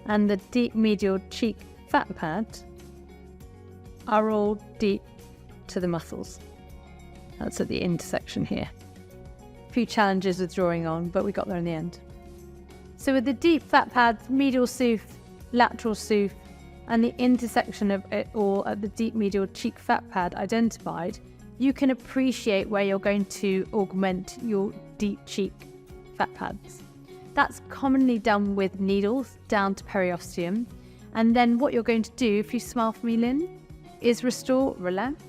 and the deep medial cheek fat pad are all deep to the muscles. That's at the intersection here. A few challenges with drawing on, but we got there in the end. So with the deep fat pads, medial soothe, lateral soothe, and the intersection of it all at the deep medial cheek fat pad identified, you can appreciate where you're going to augment your deep cheek fat pads. That's commonly done with needles down to periosteum. And then what you're going to do, if you smile for me, Lynn, is restore, relax,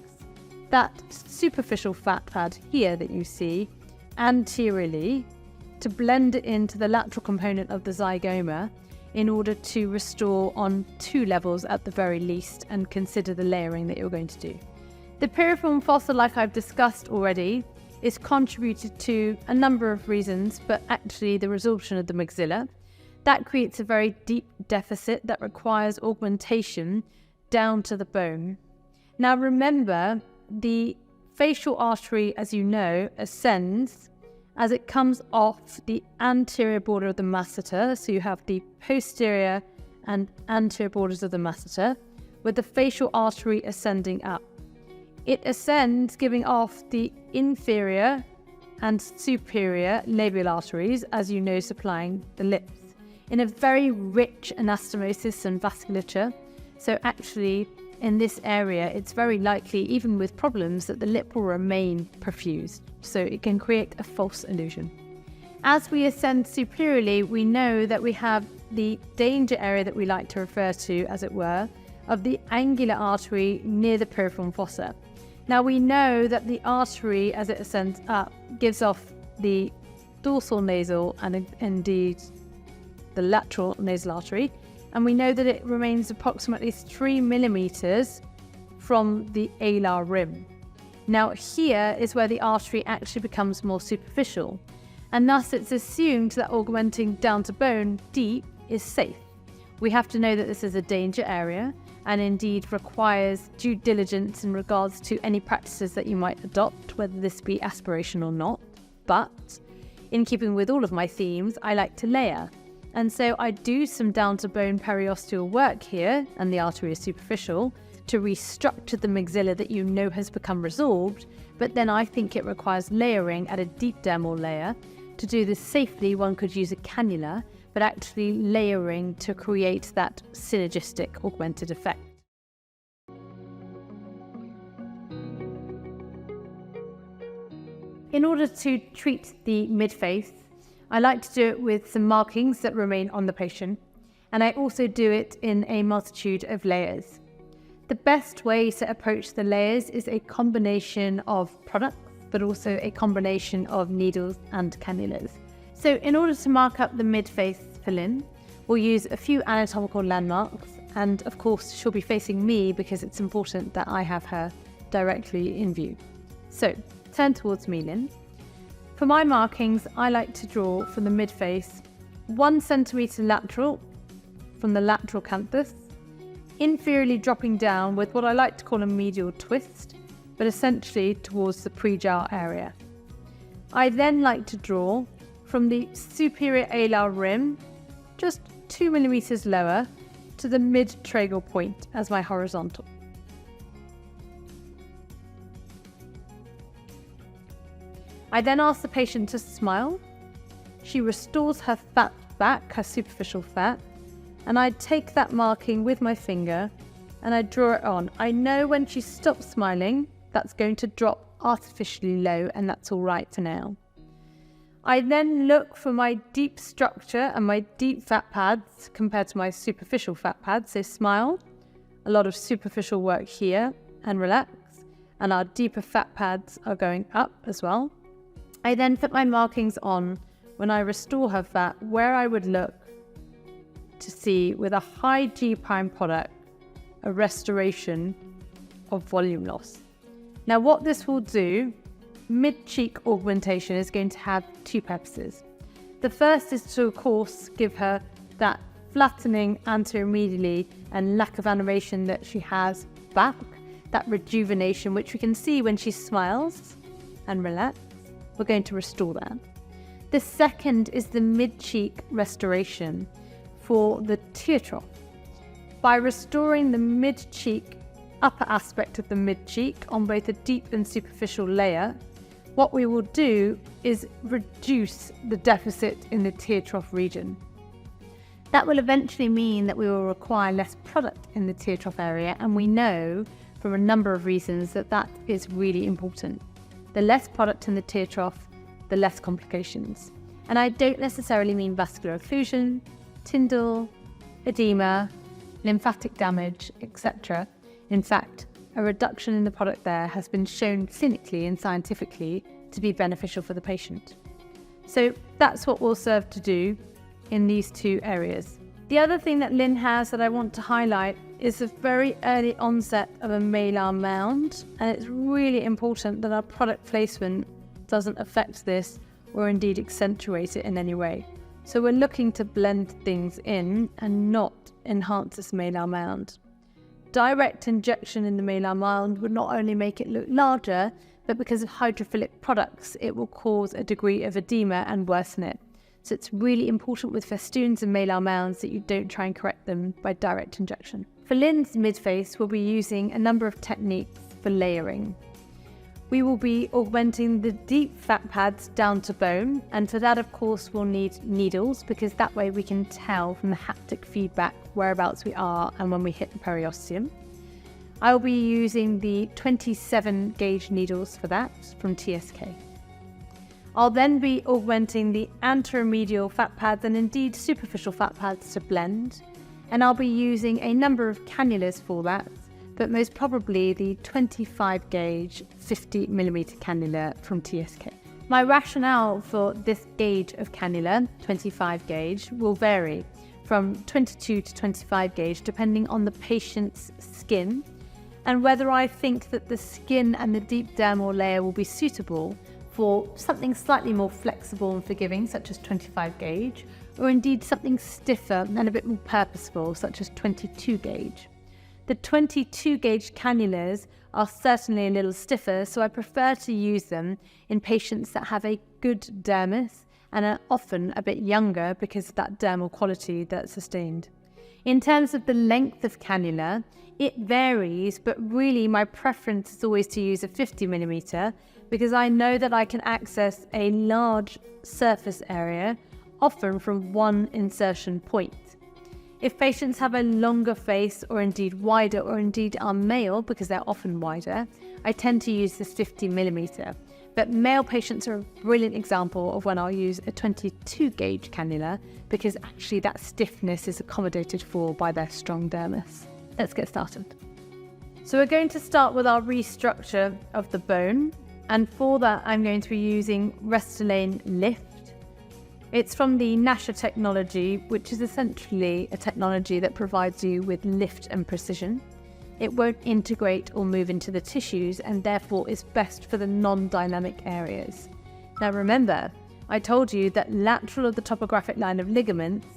that superficial fat pad here that you see anteriorly to blend it into the lateral component of the zygoma in order to restore on 2 levels at the very least, and consider the layering that you're going to do. The piriform fossa, like I've discussed already, is contributed to a number of reasons, but actually the resorption of the maxilla. That creates a very deep deficit that requires augmentation down to the bone. Now remember, the facial artery, as you know, ascends as it comes off the anterior border of the masseter. So you have the posterior and anterior borders of the masseter, with the facial artery ascending up. It ascends, giving off the inferior and superior labial arteries, as you know, supplying the lips, in a very rich anastomosis and vasculature. So actually, in this area, it's very likely, even with problems, that the lip will remain perfused. So it can create a false illusion. As we ascend superiorly, we know that we have the danger area that we like to refer to, as it were, of the angular artery near the piriform fossa. Now we know that the artery, as it ascends up, gives off the dorsal nasal and indeed the lateral nasal artery, and we know that it remains approximately 3 millimeters from the alar rim. Now here is where the artery actually becomes more superficial, and thus it's assumed that augmenting down to bone deep is safe. We have to know that this is a danger area, and indeed requires due diligence in regards to any practices that you might adopt, whether this be aspiration or not. But in keeping with all of my themes, I like to layer. And so I do some down to bone periosteal work here, and the artery is superficial, to restructure the maxilla that you know has become resorbed, but then I think it requires layering at a deep dermal layer. To do this safely, one could use a cannula, but actually layering to create that synergistic augmented effect. In order to treat the midface, I like to do it with some markings that remain on the patient, and I also do it in a multitude of layers. The best way to approach the layers is a combination of products, but also a combination of needles and cannulas. So in order to mark up the midface for Lynn, we'll use a few anatomical landmarks, and of course she'll be facing me because it's important that I have her directly in view. So turn towards me, Lynn. For my markings, I like to draw from the midface 1 centimetre lateral from the lateral canthus, inferiorly dropping down with what I like to call a medial twist, but essentially towards the prejowl area. I then like to draw from the superior alar rim, just 2 millimeters lower, to the mid-tragal point as my horizontal. I then ask the patient to smile. She restores her fat back, her superficial fat, and I take that marking with my finger and I draw it on. I know when she stops smiling, that's going to drop artificially low, and that's all right for now. I then look for my deep structure and my deep fat pads compared to my superficial fat pads. So smile, a lot of superficial work here, and relax. And our deeper fat pads are going up as well. I then put my markings on when I restore her fat, where I would look to see with a high G' product a restoration of volume loss. Now what this will do, mid-cheek augmentation is going to have 2 purposes. The first is to, of course, give her that flattening anteromedially and lack of animation that she has back, that rejuvenation, which we can see when she smiles and relax. We're going to restore that. The second is the mid-cheek restoration for the tear trough. By restoring the mid-cheek upper aspect of the mid-cheek on both a deep and superficial layer, what we will do is reduce the deficit in the tear trough region. That will eventually mean that we will require less product in the tear trough area, and we know from a number of reasons that that is really important. The less product in the tear trough, the less complications. And I don't necessarily mean vascular occlusion, tyndall, edema, lymphatic damage, etc. In fact, a reduction in the product there has been shown clinically and scientifically to be beneficial for the patient. So that's what we'll serve to do in these two areas. The other thing that Lynn has that I want to highlight is the very early onset of a malar mound, and it's really important that our product placement doesn't affect this or indeed accentuate it in any way. So we're looking to blend things in and not enhance this malar mound. Direct injection in the malar mound would not only make it look larger, but because of hydrophilic products, it will cause a degree of edema and worsen it. So it's really important with festoons and malar mounds that you don't try and correct them by direct injection. For Lynn's mid-face, we'll be using a number of techniques for layering. We will be augmenting the deep fat pads down to bone, and for that, of course, we'll need needles, because that way we can tell from the haptic feedback whereabouts we are and when we hit the periosteum. I will be using the 27 gauge needles for that from TSK. I'll then be augmenting the anteromedial fat pads and indeed superficial fat pads to blend, and I'll be using a number of cannulas for that, but most probably the 25 gauge 50mm cannula from TSK. My rationale for this gauge of cannula, 25 gauge, will vary from 22 to 25 gauge depending on the patient's skin and whether I think that the skin and the deep dermal layer will be suitable for something slightly more flexible and forgiving, such as 25 gauge, or indeed something stiffer and a bit more purposeful, such as 22 gauge. The 22 gauge cannulas are certainly a little stiffer, so I prefer to use them in patients that have a good dermis and are often a bit younger because of that dermal quality that's sustained. In terms of the length of cannula, it varies, but really my preference is always to use a 50mm because I know that I can access a large surface area, often from one insertion point. If patients have a longer face or indeed wider or indeed are male, because they're often wider, I tend to use this 50mm. But male patients are a brilliant example of when I'll use a 22 gauge cannula because actually that stiffness is accommodated for by their strong dermis. Let's get started. So we're going to start with our restructure of the bone, and for that I'm going to be using Restylane Lift. It's from the Nasha technology, which is essentially a technology that provides you with lift and precision. It won't integrate or move into the tissues and therefore is best for the non-dynamic areas. Now remember, I told you that lateral of the topographic line of ligaments,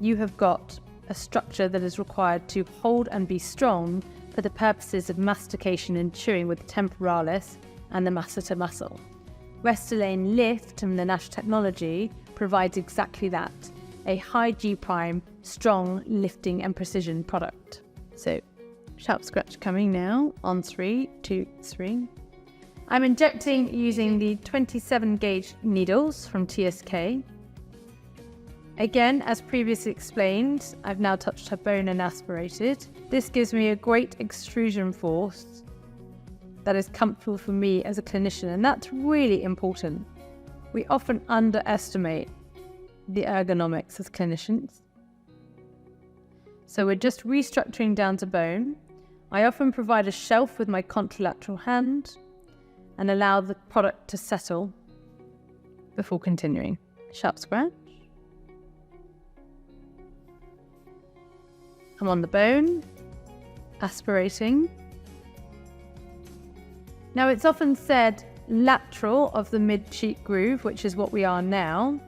you have got a structure that is required to hold and be strong for the purposes of mastication and chewing with the temporalis and the masseter muscle. Restylane Lift from the Nash technology provides exactly that, a high G', strong lifting and precision product. So, sharp scratch coming now on 3, 2, 3. I'm injecting using the 27 gauge needles from TSK. Again, as previously explained, I've now touched her bone and aspirated. This gives me a great extrusion force that is comfortable for me as a clinician, and that's really important. We often underestimate the ergonomics as clinicians. So we're just restructuring down to bone. I often provide a shelf with my contralateral hand and allow the product to settle before continuing. Sharp scratch. I'm on the bone, aspirating. Now it's often said lateral of the mid-cheek groove, which is what we are now.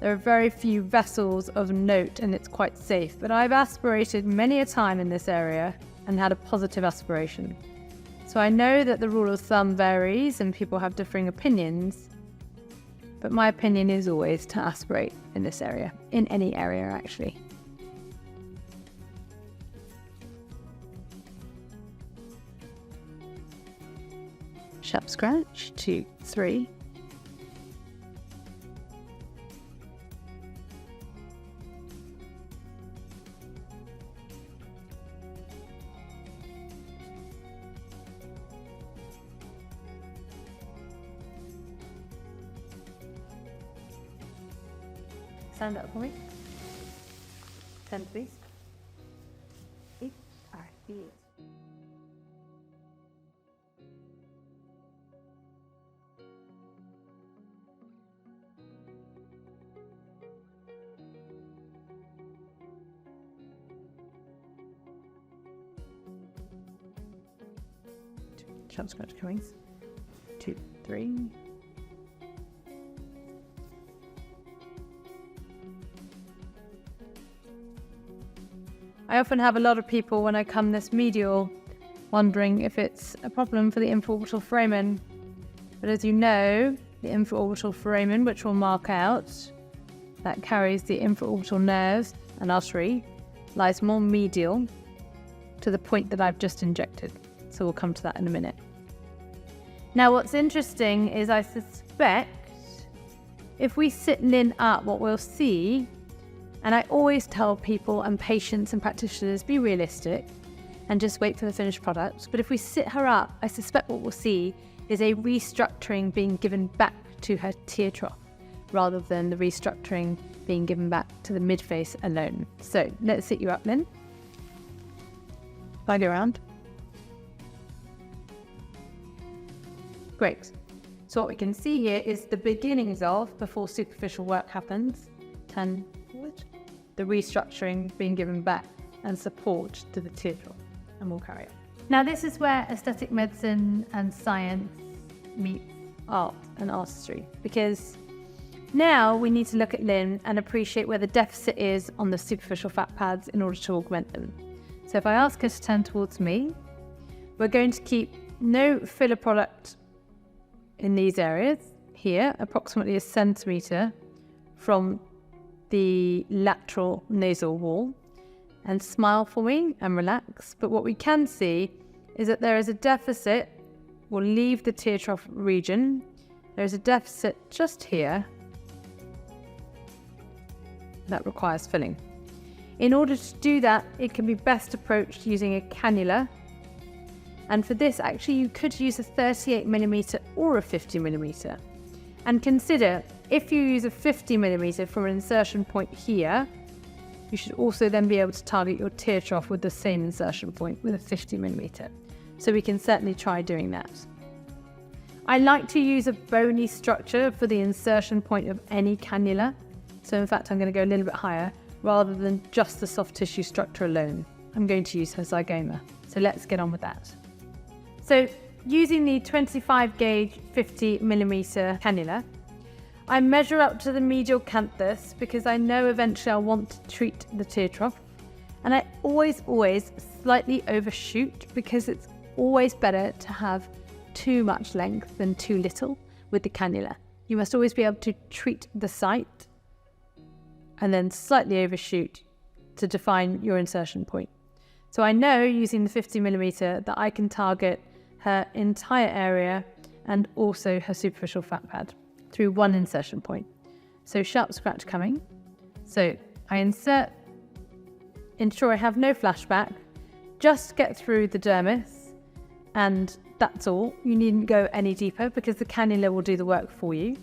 There are very few vessels of note and it's quite safe, but I've aspirated many a time in this area and had a positive aspiration. So I know that the rule of thumb varies and people have differing opinions, but my opinion is always to aspirate in this area, in any area actually. Sharp scratch, 2, 3. Stand up for me. 10, please. 8, all right, yes. Sharp scratch coming. 2, 3. I often have a lot of people when I come this medial wondering if it's a problem for the infraorbital foramen. But as you know, the infraorbital foramen, which we'll mark out, that carries the infraorbital nerves and artery, lies more medial to the point that I've just injected. So we'll come to that in a minute. Now what's interesting is I suspect if we sit Lynn up, what we'll see, and I always tell people and patients and practitioners, be realistic and just wait for the finished product. But if we sit her up, I suspect what we'll see is a restructuring being given back to her tear trough rather than the restructuring being given back to the midface alone. So let's sit you up, Lynn. Slide you around. Great. So what we can see here is the beginnings of, before superficial work happens, 10 forward, the restructuring being given back and support to the tear trough. And we'll carry on. Now this is where aesthetic medicine and science meet art and artistry, because now we need to look at Lynn and appreciate where the deficit is on the superficial fat pads in order to augment them. So if I ask her to turn towards me, we're going to keep no filler product in these areas here, approximately 1 centimetre from the lateral nasal wall, and smile for me and relax. But what we can see is that there is a deficit. We'll leave the tear trough region. There's a deficit just here that requires filling. In order to do that, it can be best approached using a cannula. And for this, actually, you could use a 38mm or a 50mm. And consider, if you use a 50mm from an insertion point here, you should also then be able to target your tear trough with the same insertion point with a 50mm. So we can certainly try doing that. I like to use a bony structure for the insertion point of any cannula. So in fact, I'm going to go a little bit higher rather than just the soft tissue structure alone. I'm going to use her zygoma. So let's get on with that. So using the 25 gauge 50mm cannula, I measure up to the medial canthus because I know eventually I'll want to treat the tear trough. And I always slightly overshoot because it's always better to have too much length than too little with the cannula. You must always be able to treat the site and then slightly overshoot to define your insertion point. So I know using the 50mm that I can target her entire area and also her superficial fat pad through one insertion point. So sharp scratch coming. So I insert, ensure I have no flashback, just get through the dermis, and that's all. You needn't go any deeper because the cannula will do the work for you.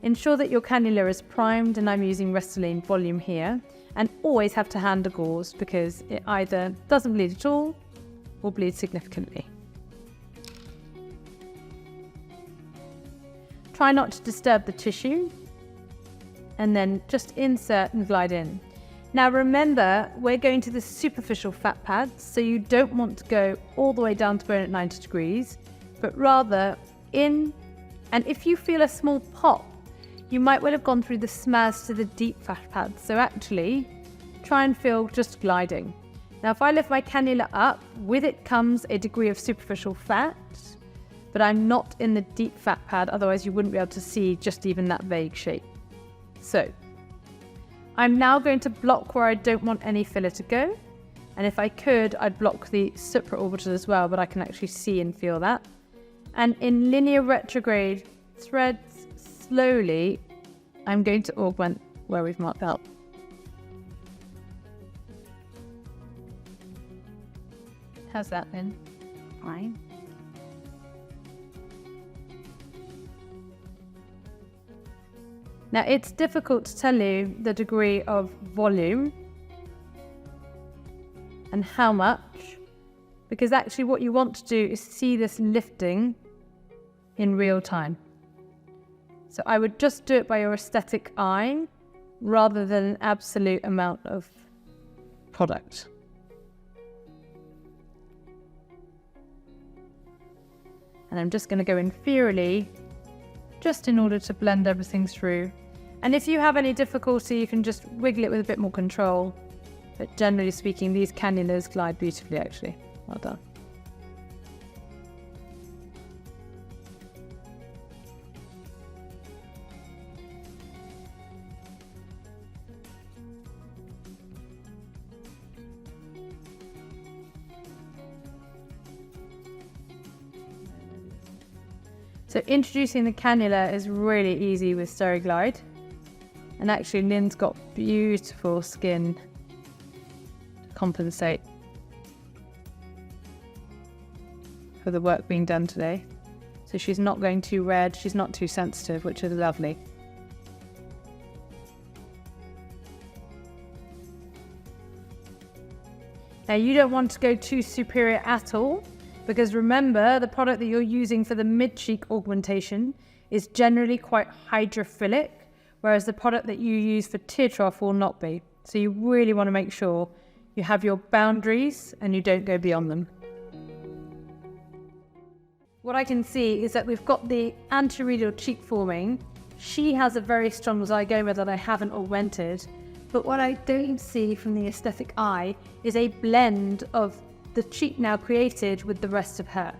Ensure that your cannula is primed, and I'm using Restylane volume here, and always have to hand the gauze because it either doesn't bleed at all or bleeds significantly. Try not to disturb the tissue, and then just insert and glide in. Now remember, we're going to the superficial fat pads, so you don't want to go all the way down to bone at 90 degrees, but rather in, and if you feel a small pop, you might well have gone through the smaz to the deep fat pads. So actually, try and feel just gliding. Now if I lift my cannula up, with it comes a degree of superficial fat, but I'm not in the deep fat pad, otherwise you wouldn't be able to see just even that vague shape. So I'm now going to block where I don't want any filler to go. And if I could, I'd block the supraorbital as well, but I can actually see and feel that. And in linear retrograde threads, slowly, I'm going to augment where we've marked out. How's that then? Fine. Now, it's difficult to tell you the degree of volume and how much, because actually what you want to do is see this lifting in real time. So I would just do it by your aesthetic eye rather than an absolute amount of product. And I'm just going to go inferiorly just in order to blend everything through. And if you have any difficulty, you can just wiggle it with a bit more control. But generally speaking, these cannulas glide beautifully, actually. Well done. So introducing the cannula is really easy with SteriGlide. And actually Lynn's got beautiful skin to compensate for the work being done today. So she's not going too red, she's not too sensitive, which is lovely. Now you don't want to go too superior at all, because remember, the product that you're using for the mid-cheek augmentation is generally quite hydrophilic, whereas the product that you use for tear trough will not be. So you really want to make sure you have your boundaries and you don't go beyond them. What I can see is that we've got the anteromedial cheek forming. She has a very strong zygoma that I haven't augmented, but what I don't see from the aesthetic eye is a blend of the cheek now created with the rest of her.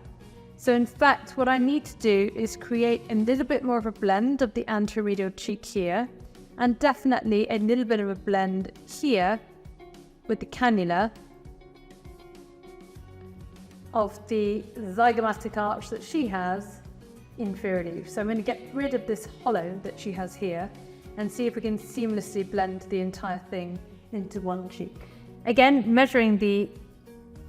So in fact, what I need to do is create a little bit more of a blend of the anteromedial cheek here, and definitely a little bit of a blend here with the cannula of the zygomatic arch that she has inferiorly. So I'm going to get rid of this hollow that she has here and see if we can seamlessly blend the entire thing into one cheek. Again, measuring the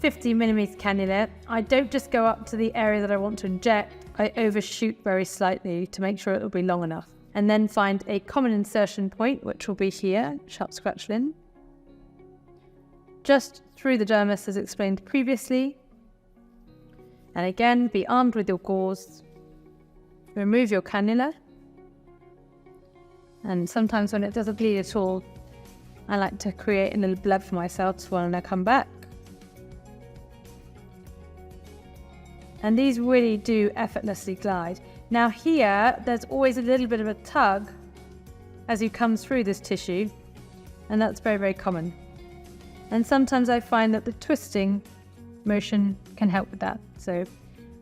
50mm cannula, I don't just go up to the area that I want to inject, I overshoot very slightly to make sure it will be long enough. And then find a common insertion point, which will be here, sharp scratch Lynn. Just through the dermis as explained previously. And again, be armed with your gauze. Remove your cannula. And sometimes when it doesn't bleed at all, I like to create a little bleb for myself so when I come back. And these really do effortlessly glide. Now here, there's always a little bit of a tug as you come through this tissue, and that's very, very common. And sometimes I find that the twisting motion can help with that. So,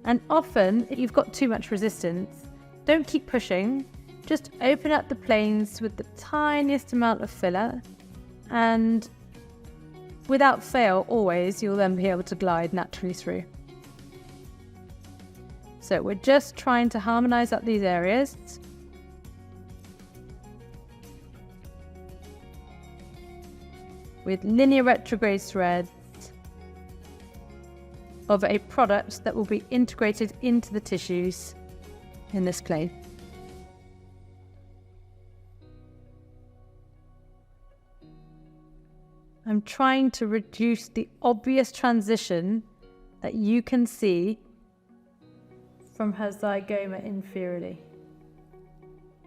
and often, if you've got too much resistance, don't keep pushing, just open up the planes with the tiniest amount of filler, and without fail, always, you'll then be able to glide naturally through. So we're just trying to harmonize up these areas. With linear retrograde threads of a product that will be integrated into the tissues in this clay. I'm trying to reduce the obvious transition that you can see from her zygoma inferiorly.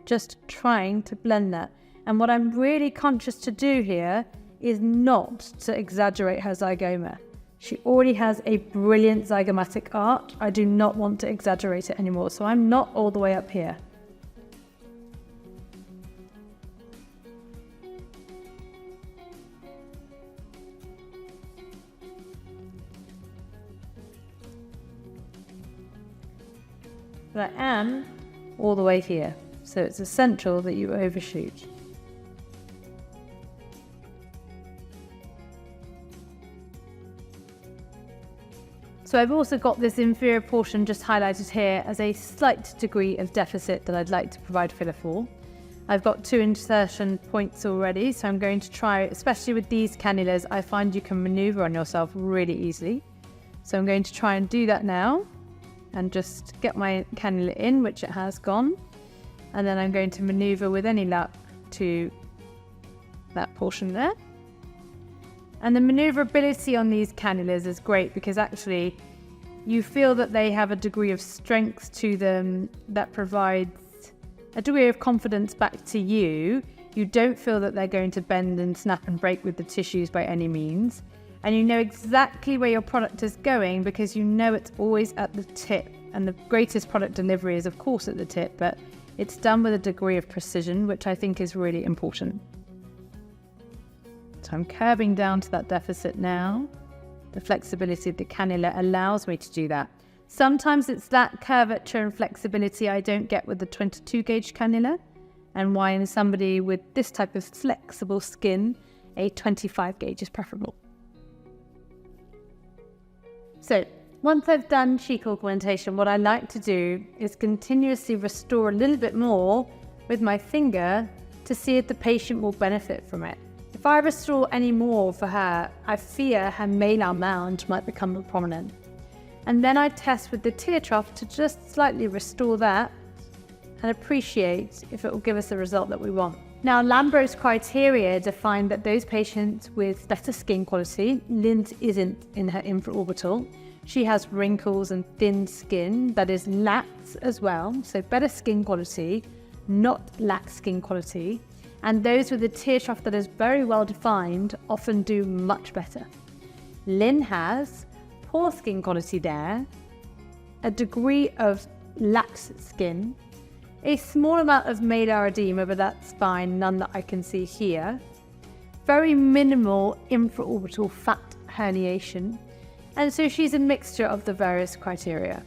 Just trying to blend that. And what I'm really conscious to do here is not to exaggerate her zygoma. She already has a brilliant zygomatic arch. I do not want to exaggerate it anymore, so I'm not all the way up here. But I am all the way here, so it's essential that you overshoot. So I've also got this inferior portion just highlighted here as a slight degree of deficit that I'd like to provide filler for. I've got 2 insertion points already, so I'm going to try, especially with these cannulas, I find you can maneuver on yourself really easily. So I'm going to try and do that now and just get my cannula in, which it has gone. And then I'm going to maneuver with any luck to that portion there. And the maneuverability on these cannulas is great because actually you feel that they have a degree of strength to them that provides a degree of confidence back to you. You don't feel that they're going to bend and snap and break with the tissues by any means. And you know exactly where your product is going because you know it's always at the tip. And the greatest product delivery is of course at the tip, but it's done with a degree of precision, which I think is really important. So I'm curving down to that deficit now. The flexibility of the cannula allows me to do that. Sometimes it's that curvature and flexibility I don't get with the 22 gauge cannula, and why in somebody with this type of flexible skin, a 25 gauge is preferable. So once I've done cheek augmentation, what I like to do is continuously restore a little bit more with my finger to see if the patient will benefit from it. If I restore any more for her, I fear her malar mound might become more prominent. And then I test with the tear trough to just slightly restore that and appreciate if it will give us the result that we want. Now, Lambros criteria define that those patients with better skin quality, Lynn's isn't in her infraorbital. She has wrinkles and thin skin that is lax as well, so better skin quality, not lax skin quality. And those with a tear trough that is very well defined often do much better. Lynn has poor skin quality there, a degree of lax skin, a small amount of malar edema, but that's fine, none that I can see here, very minimal infraorbital fat herniation, and so she's a mixture of the various criteria.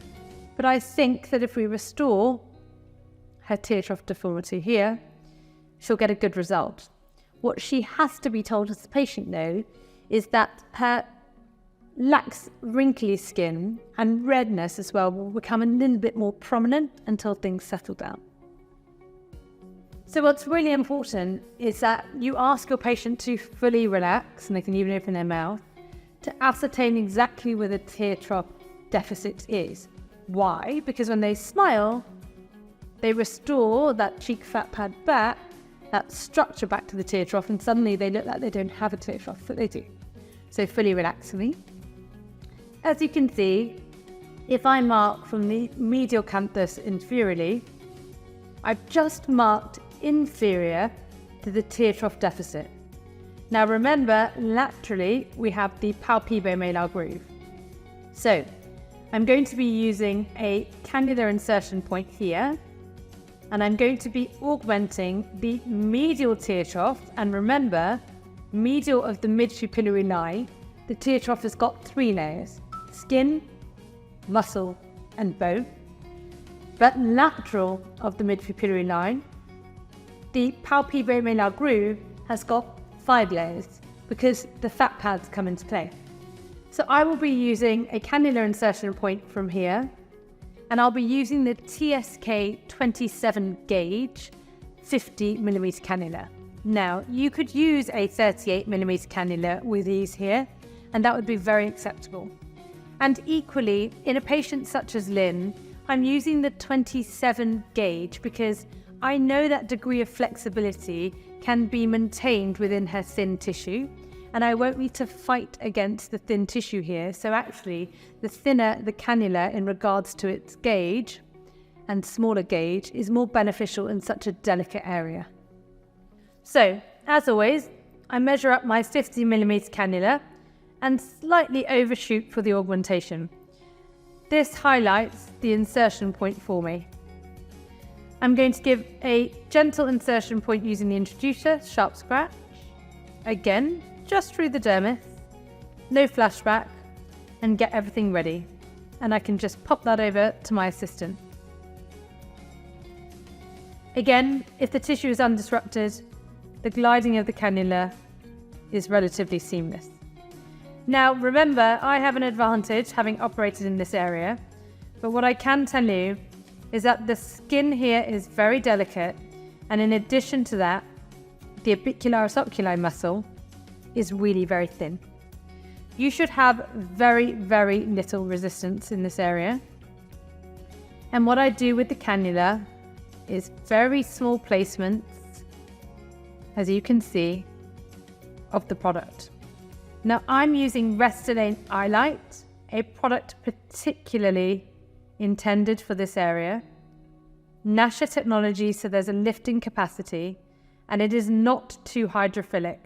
But I think that if we restore her tear trough deformity here, she'll get a good result. What she has to be told as a patient though, is that her lax wrinkly skin and redness as well will become a little bit more prominent until things settle down. So what's really important is that you ask your patient to fully relax, and they can even open their mouth, to ascertain exactly where the tear trough deficit is. Why? Because when they smile, they restore that cheek fat pad back, that structure back to the tear trough, and suddenly they look like they don't have a tear trough, but they do. So fully relax me. As you can see, if I mark from the medial canthus inferiorly, I've just marked inferior to the tear trough deficit. Now remember, laterally, we have the palpebomalar groove. So I'm going to be using a cannular insertion point here, and I'm going to be augmenting the medial tear trough. And remember, medial of the mid-pupillary line, the tear trough has got 3 layers: skin, muscle, and bone. But lateral of the mid-pupillary line, the palpebomalar groove has got 5 layers because the fat pads come into play. So I will be using a cannular insertion point from here, and I'll be using the TSK 27 gauge 50mm cannula. Now, you could use a 38mm cannula with ease here, and that would be very acceptable. And equally, in a patient such as Lynn, I'm using the 27 gauge because I know that degree of flexibility can be maintained within her thin tissue, and I won't need to fight against the thin tissue here. So actually, the thinner the cannula in regards to its gauge and smaller gauge is more beneficial in such a delicate area. So, as always, I measure up my 50mm cannula and slightly overshoot for the augmentation. This highlights the insertion point for me. I'm going to give a gentle insertion point using the introducer, sharp scratch. Again, just through the dermis, no flashback, and get everything ready. And I can just pop that over to my assistant. Again, if the tissue is undisrupted, the gliding of the cannula is relatively seamless. Now, remember, I have an advantage having operated in this area, but what I can tell you is that the skin here is very delicate, and in addition to that, the orbicularis oculi muscle is really very thin. You should have very, very little resistance in this area. And what I do with the cannula is very small placements, as you can see, of the product. Now I'm using Restylane Eye Light, a product particularly intended for this area. Nasha technology, so there's a lifting capacity, and it is not too hydrophilic.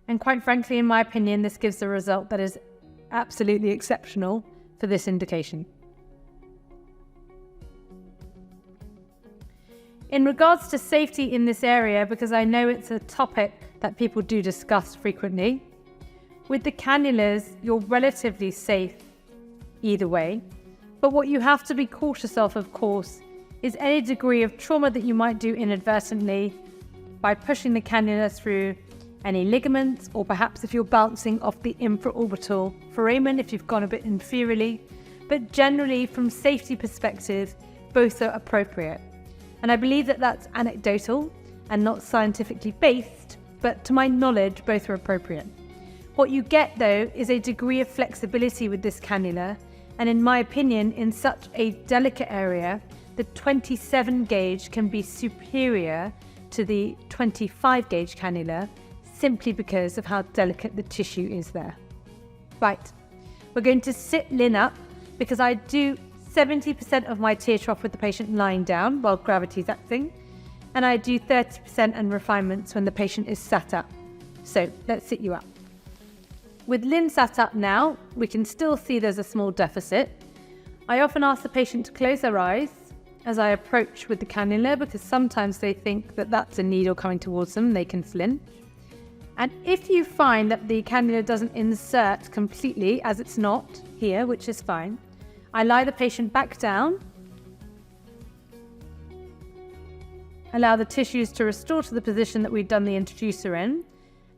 And quite frankly, in my opinion, this gives a result that is absolutely exceptional for this indication. In regards to safety in this area, because I know it's a topic that people do discuss frequently, with the cannulas, you're relatively safe either way. But what you have to be cautious of course, is any degree of trauma that you might do inadvertently by pushing the cannula through any ligaments, or perhaps if you're bouncing off the infraorbital foramen, if you've gone a bit inferiorly. But generally, from safety perspective, both are appropriate. And I believe that that's anecdotal and not scientifically based, but to my knowledge, both are appropriate. What you get though is a degree of flexibility with this cannula, and in my opinion, in such a delicate area, the 27 gauge can be superior to the 25 gauge cannula simply because of how delicate the tissue is there. Right, we're going to sit Lynn up because I do 70% of my tear trough with the patient lying down while gravity is acting, and I do 30% and refinements when the patient is sat up. So let's sit you up. With Lynn sat up now, we can still see there's a small deficit. I often ask the patient to close their eyes as I approach with the cannula, because sometimes they think that that's a needle coming towards them, they can flinch. And if you find that the cannula doesn't insert completely, as it's not here, which is fine, I lie the patient back down, allow the tissues to restore to the position that we've done the introducer in,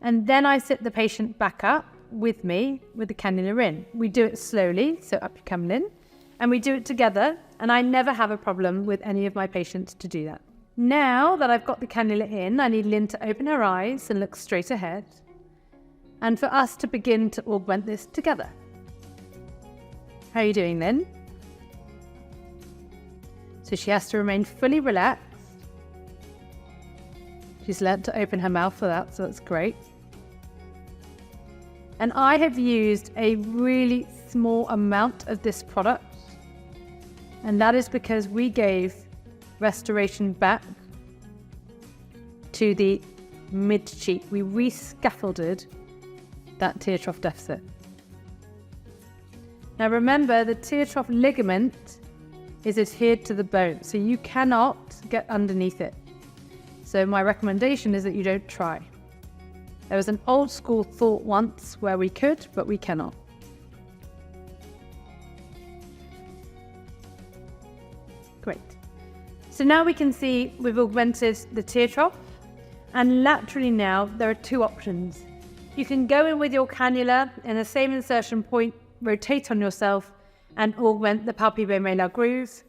and then I sit the patient back up with me with the cannula in. We do it slowly, so up you come, Lynn, and we do it together, and I never have a problem with any of my patients to do that. Now that I've got the cannula in, I need Lynn to open her eyes and look straight ahead, and for us to begin to augment this together. How are you doing, Lynn? So she has to remain fully relaxed. She's learnt to open her mouth for that, so that's great. And I have used a really small amount of this product, and that is because we gave restoration back to the mid-cheek. We re-scaffolded that tear trough deficit. Now remember, the tear trough ligament is adhered to the bone, so you cannot get underneath it. So my recommendation is that you don't try. There was an old school thought once where we could, but we cannot. Great. So now we can see we've augmented the tear trough, and laterally now there are two options. You can go in with your cannula in the same insertion point, rotate on yourself and augment the palpebromalar groove,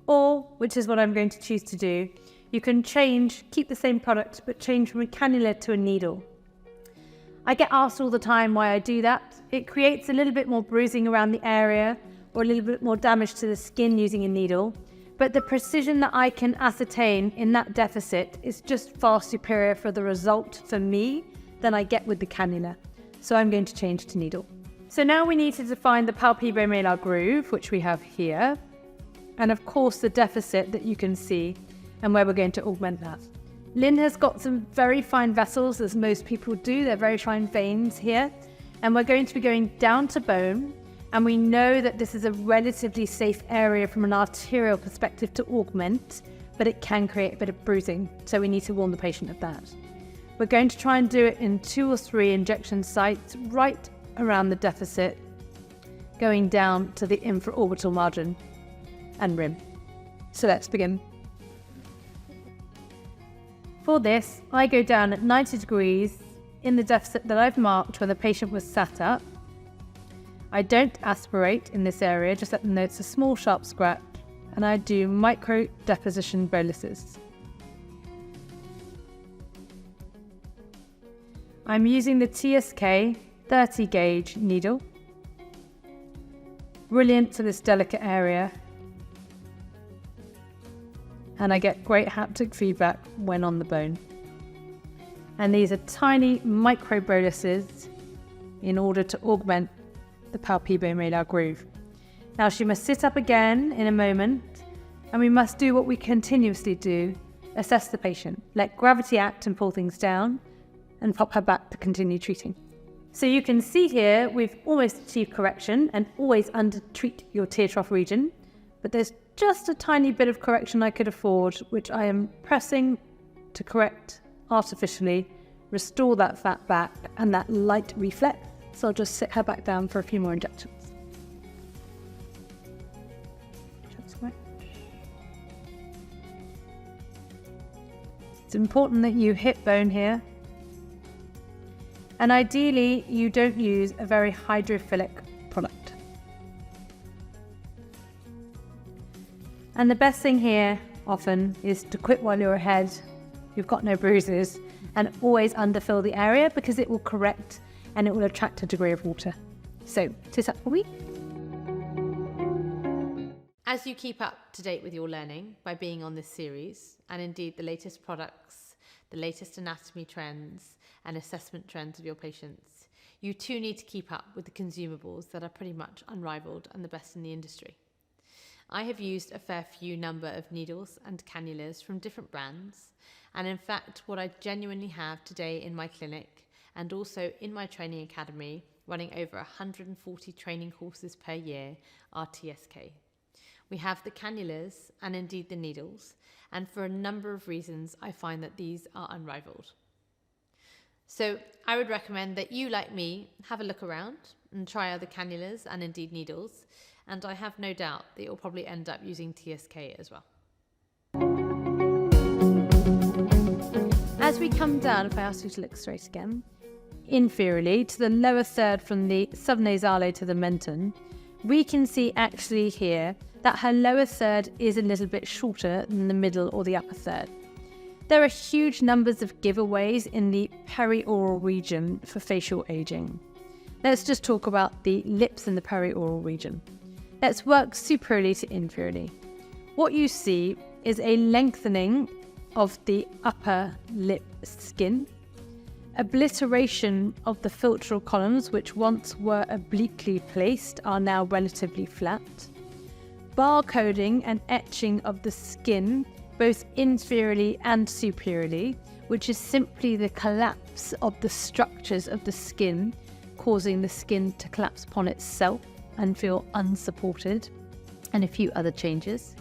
or, which is what I'm going to choose to do, you can change, keep the same product, but change from a cannula to a needle. I get asked all the time why I do that. It creates a little bit more bruising around the area or a little bit more damage to the skin using a needle, but the precision that I can ascertain in that deficit is just far superior for the result for me than I get with the cannula. So I'm going to change to needle. So now we need to define the palpebromalar groove, which we have here, and of course the deficit that you can see and where we're going to augment that. Lynn has got some very fine vessels, as most people do. They're very fine veins here, and we're going to be going down to bone, and we know that this is a relatively safe area from an arterial perspective to augment, but it can create a bit of bruising, so we need to warn the patient of that. We're going to try and do it in 2 or 3 injection sites right around the deficit, going down to the infraorbital margin and rim. So let's begin. For this, I go down at 90 degrees in the deficit that I've marked when the patient was sat up, I don't aspirate in this area, just let them know it's a small sharp scratch, and I do micro deposition boluses. I'm using the TSK 30 gauge needle. Brilliant for this delicate area, and I get great haptic feedback when on the bone. And these are tiny micro boluses in order to augment the palpebromalaire groove. Now she must sit up again in a moment, and we must do what we continuously do, assess the patient, let gravity act and pull things down, and pop her back to continue treating. So you can see here we've almost achieved correction, and always under-treat your tear trough region, but there's just a tiny bit of correction I could afford, which I am pressing to correct artificially, restore that fat back and that light reflex. So I'll just sit her back down for a few more injections. It's important that you hip bone here. And ideally, you don't use a very hydrophilic product. And the best thing here often is to quit while you're ahead, you've got no bruises, and always underfill the area because it will correct and it will attract a degree of water. So, sit up for me. As you keep up to date with your learning by being on this series, and indeed the latest products, the latest anatomy trends and assessment trends of your patients, you too need to keep up with the consumables that are pretty much unrivaled and the best in the industry. I have used a fair few number of needles and cannulas from different brands, and in fact what I genuinely have today in my clinic and also in my training academy, running over 140 training courses per year, are TSK. We have the cannulas and indeed the needles, and for a number of reasons I find that these are unrivaled. So I would recommend that you, like me, have a look around and try other cannulas and indeed needles, and I have no doubt that you'll probably end up using TSK as well. As we come down, if I ask you to look straight again, inferiorly to the lower third from the subnasale to the menton, we can see actually here that her lower third is a little bit shorter than the middle or the upper third. There are huge numbers of giveaways in the perioral region for facial aging. Let's just talk about the lips in the perioral region. Let's work superiorly to inferiorly. What you see is a lengthening of the upper lip skin, obliteration of the philtral columns, which once were obliquely placed are now relatively flat, barcoding and etching of the skin both inferiorly and superiorly, which is simply the collapse of the structures of the skin, causing the skin to collapse upon itself and feel unsupported, and a few other changes.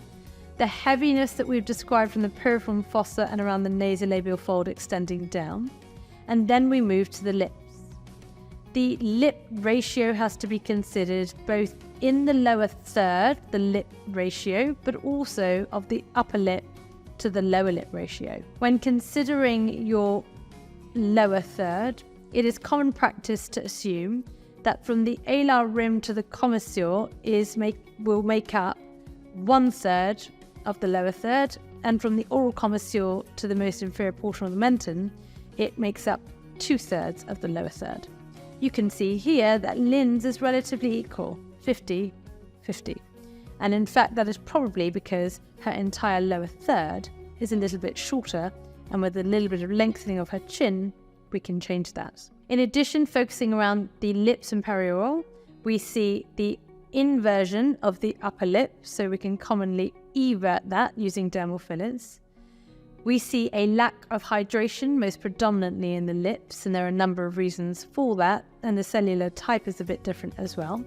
The heaviness that we've described from the piriform fossa and around the nasolabial fold extending down. And then we move to the lips. The lip ratio has to be considered both in the lower third, the lip ratio, but also of the upper lip to the lower lip ratio. When considering your lower third, it is common practice to assume that from the alar rim to the commissure will make up 1/3 of the lower third, and from the oral commissure to the most inferior portion of the menton, it makes up 2/3 of the lower third. You can see here that Lynn's is relatively equal, 50-50. And in fact, that is probably because her entire lower third is a little bit shorter, and with a little bit of lengthening of her chin, we can change that. In addition, focusing around the lips and perioral, we see the inversion of the upper lip, so we can commonly evert that using dermal fillers. We see a lack of hydration, most predominantly in the lips, and there are a number of reasons for that, and the cellular type is a bit different as well.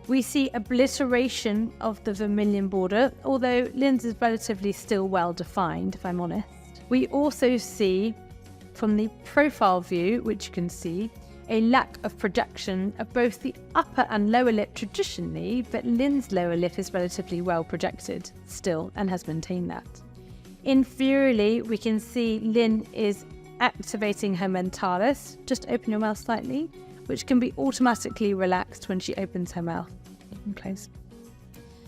We see obliteration of the vermilion border, although Lynn's is relatively still well defined, if I'm honest. We also see, from the profile view, which you can see, a lack of projection of both the upper and lower lip traditionally, but Lynn's lower lip is relatively well projected still and has maintained that. Inferiorly, we can see Lynn is activating her mentalis. Just open your mouth slightly. which can be automatically relaxed when she opens her mouth and close.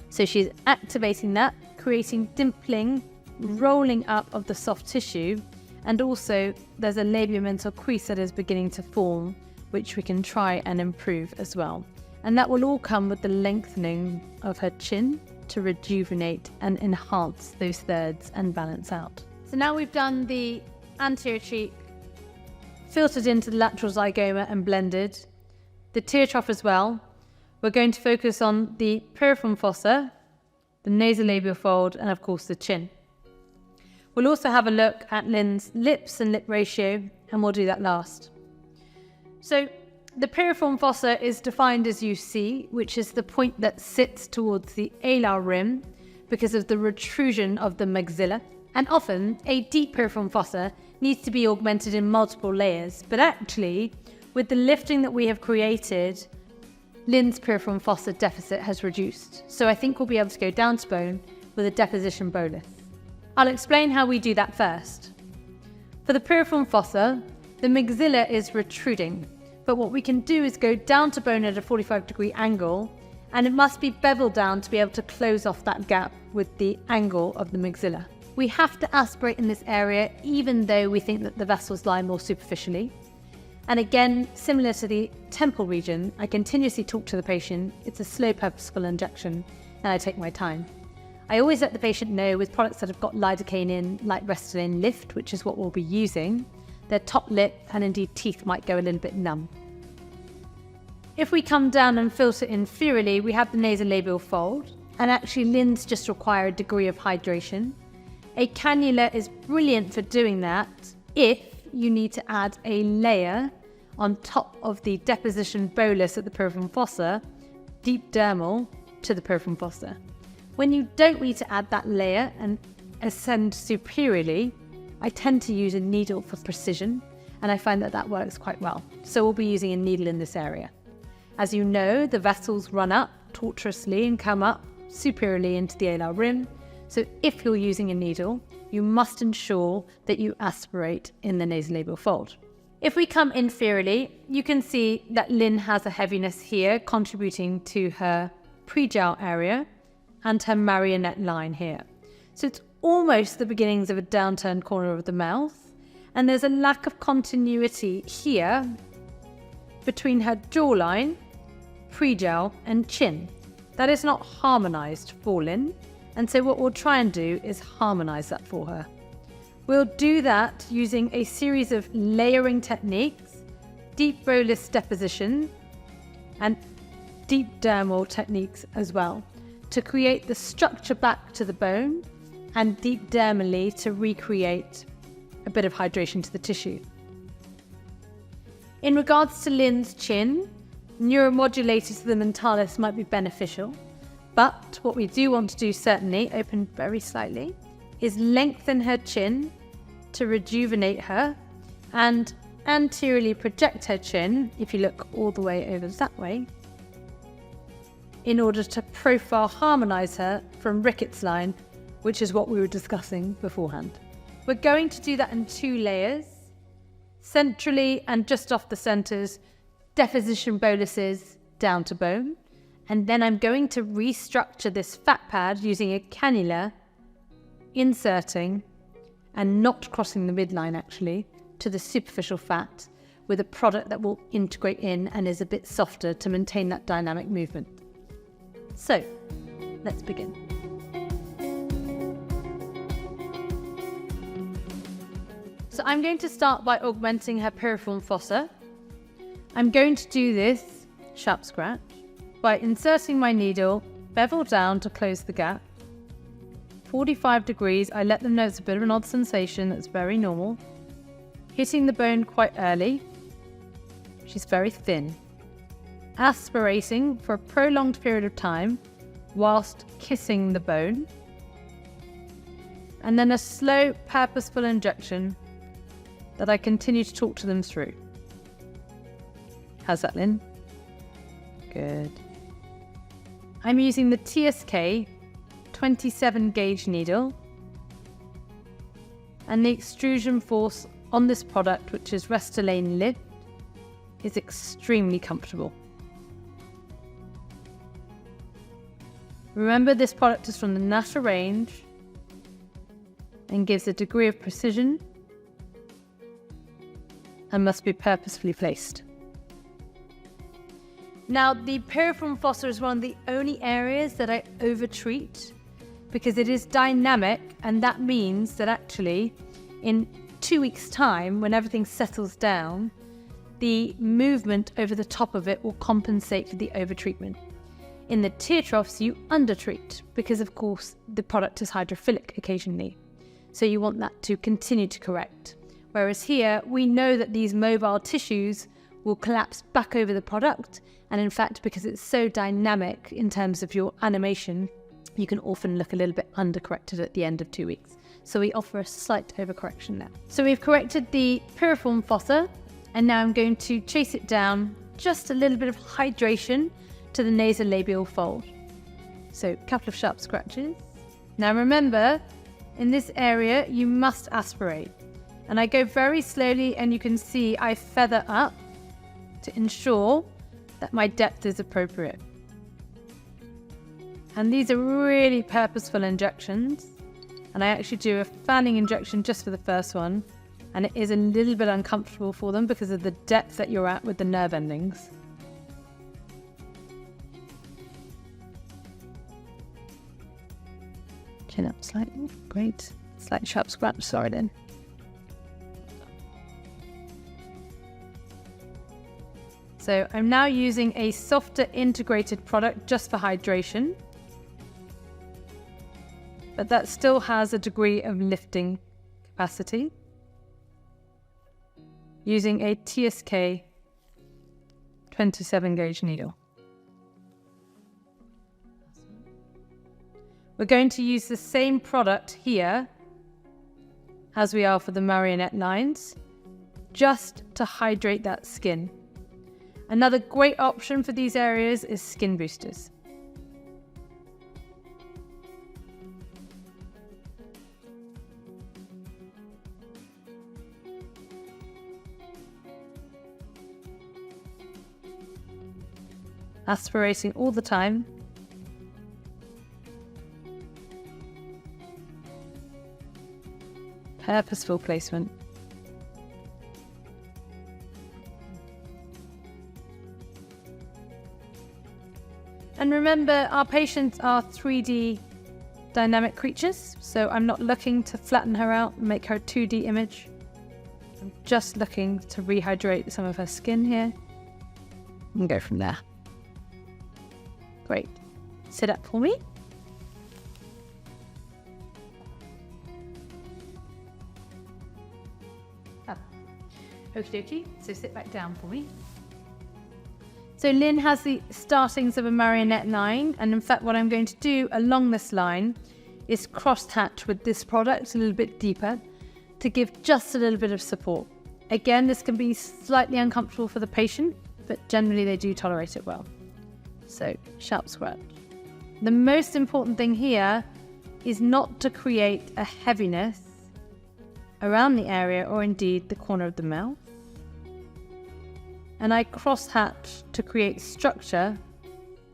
So she's activating that, creating dimpling, rolling up of the soft tissue, and also there's a labiomental crease that is beginning to form, which we can try and improve as well. And that will all come with the lengthening of her chin to rejuvenate and enhance those thirds and balance out. So now we've done the anterior cheek, filtered into the lateral zygoma and blended, the tear trough as well. We're going to focus on the piriform fossa, the nasolabial fold, and of course the chin. We'll also have a look at Lynn's lips and lip ratio, and we'll do that last. So the piriform fossa is defined as you see, which is the point that sits towards the alar rim because of the protrusion of the maxilla. And often a deep piriform fossa needs to be augmented in multiple layers, but actually with the lifting that we have created, Lynn's piriform fossa deficit has reduced. So I think we'll be able to go down to bone with a deposition bolus. I'll explain how we do that first. For the piriform fossa, the maxilla is protruding, but what we can do is go down to bone at a 45-degree angle, and it must be beveled down to be able to close off that gap with the angle of the maxilla. We have to aspirate in this area even though we think that the vessels lie more superficially. And again, similar to the temple region, I continuously talk to the patient. It's a slow, purposeful injection, and I take my time. I always let the patient know with products that have got lidocaine in, like Restylane Lift, which is what we'll be using, their top lip and indeed teeth might go a little bit numb. If we come down and filter inferiorly, we have the nasolabial fold, and actually Lynn's just require a degree of hydration. A cannula is brilliant for doing that if you need to add a layer on top of the deposition bolus at the piriform fossa, deep dermal to the piriform fossa. When you don't need to add that layer and ascend superiorly, I tend to use a needle for precision, and I find that that works quite well. So we'll be using a needle in this area. As you know, the vessels run up tortuously and come up superiorly into the alar rim. So if you're using a needle, you must ensure that you aspirate in the nasolabial fold. If we come inferiorly, you can see that Lynn has a heaviness here contributing to her prejowl area and her marionette line here. So it's almost the beginnings of a downturned corner of the mouth, and there's a lack of continuity here between her jawline, prejowl and chin. That is not harmonized for Lynn. And so what we'll try and do is harmonize that for her. We'll do that using a series of layering techniques, deep bolus deposition, and deep dermal techniques as well, to create the structure back to the bone and deep dermally to recreate a bit of hydration to the tissue. In regards to Lynn's chin, neuromodulators to the mentalis might be beneficial. But what we do want to do, certainly, open very slightly, is lengthen her chin to rejuvenate her and anteriorly project her chin, if you look all the way over that way, in order to profile harmonize her from Ricketts line, which is what we were discussing beforehand. We're going to do that in 2 layers, centrally and just off the centers, deposition boluses down to bone. And then I'm going to restructure this fat pad using a cannula, inserting and not crossing the midline actually to the superficial fat with a product that will integrate in and is a bit softer to maintain that dynamic movement. So let's begin. So I'm going to start by augmenting her piriform fossa. I'm going to do this sharp scratch by inserting my needle, bevel down to close the gap. 45 degrees, I let them know it's a bit of an odd sensation, that's very normal. Hitting the bone quite early. She's very thin. Aspirating for a prolonged period of time whilst kissing the bone. And then a slow, purposeful injection that I continue to talk to them through. How's that, Lynn? Good. I'm using the TSK 27 gauge needle, and the extrusion force on this product, which is Restylane Lift, is extremely comfortable. Remember, this product is from the natural range and gives a degree of precision and must be purposefully placed. Now, the piriform fossa is one of the only areas that I over-treat because it is dynamic, and that means that actually in 2 weeks' time, when everything settles down, the movement over the top of it will compensate for the over-treatment. In the tear troughs, you under-treat because, of course, the product is hydrophilic occasionally. So you want that to continue to correct. Whereas here, we know that these mobile tissues will collapse back over the product. And in fact, because it's so dynamic in terms of your animation, you can often look a little bit under-corrected at the end of 2 weeks. So we offer a slight overcorrection now. So we've corrected the piriform fossa, and now I'm going to chase it down, just a little bit of hydration to the nasolabial fold. So a couple of sharp scratches. Now remember, in this area, you must aspirate. And I go very slowly, and you can see I feather up to ensure that my depth is appropriate. And these are really purposeful injections. And I actually do a fanning injection just for the first one. And it is a little bit uncomfortable for them because of the depth that you're at with the nerve endings. Chin up slightly. Great. Slight sharp scratch. Sorry then. So I'm now using a softer integrated product just for hydration. But that still has a degree of lifting capacity. Using a TSK 27 gauge needle. We're going to use the same product here as we are for the marionette lines, just to hydrate that skin. Another great option for these areas is skin boosters. Aspirating all the time. Purposeful placement. And remember, our patients are 3D dynamic creatures, so I'm not looking to flatten her out and make her a 2D image. I'm just looking to rehydrate some of her skin here and go from there. Great. Sit up for me. Up. Okie dokie. So sit back down for me. So Lynn has the startings of a marionette line, and in fact what I'm going to do along this line is cross-hatch with this product a little bit deeper to give just a little bit of support. Again, this can be slightly uncomfortable for the patient, but generally they do tolerate it well. So sharp scratch. The most important thing here is not to create a heaviness around the area or indeed the corner of the mouth. And I cross-hatch to create structure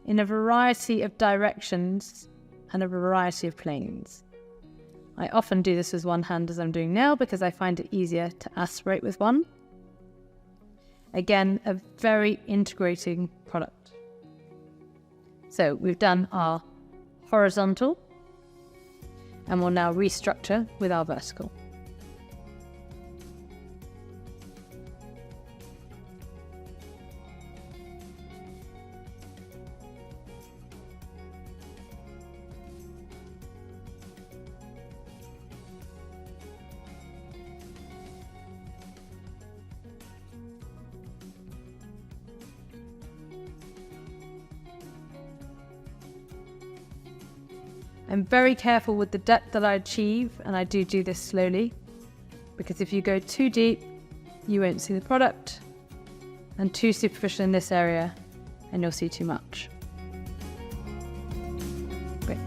in a variety of directions and a variety of planes. I often do this with one hand as I'm doing now because I find it easier to aspirate with one. Again, a very integrating product. So we've done our horizontal and we'll now restructure with our vertical. I'm very careful with the depth that I achieve, and I do this slowly, because if you go too deep, you won't see the product, and too superficial in this area, and you'll see too much. Great.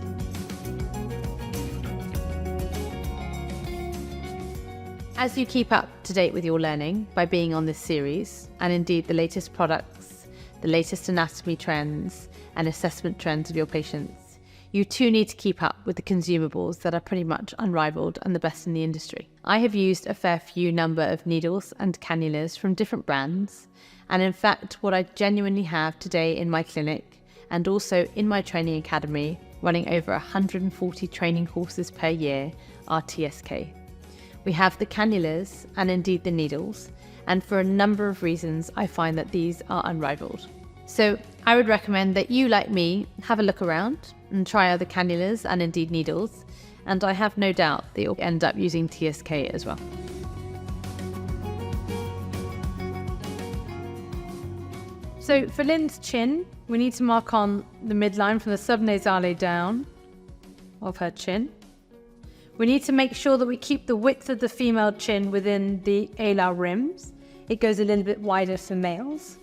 As you keep up to date with your learning by being on this series, and indeed the latest products, the latest anatomy trends and assessment trends of your patients, you too need to keep up with the consumables that are pretty much unrivaled and the best in the industry. I have used a fair few number of needles and cannulas from different brands, and in fact what I genuinely have today in my clinic and also in my training academy, running over 140 training courses per year, are TSK. We have the cannulas and indeed the needles, and for a number of reasons I find that these are unrivaled. So I would recommend that you, like me, have a look around and try other cannulas and indeed needles, and I have no doubt that you'll end up using TSK as well. So for Lynn's chin, we need to mark on the midline from the subnasale down of her chin. We need to make sure that we keep the width of the female chin within the alar rims. It goes a little bit wider for males.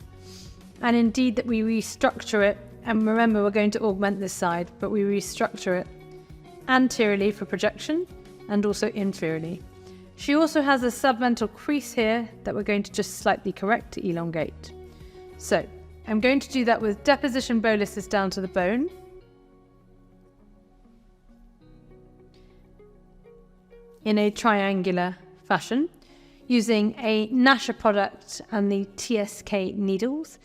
And indeed that we restructure it, and remember we're going to augment this side, but we restructure it anteriorly for projection and also inferiorly. She also has a submental crease here that we're going to just slightly correct to elongate. So I'm going to do that with deposition boluses down to the bone. In a triangular fashion, using a Nasha product and the TSK needles.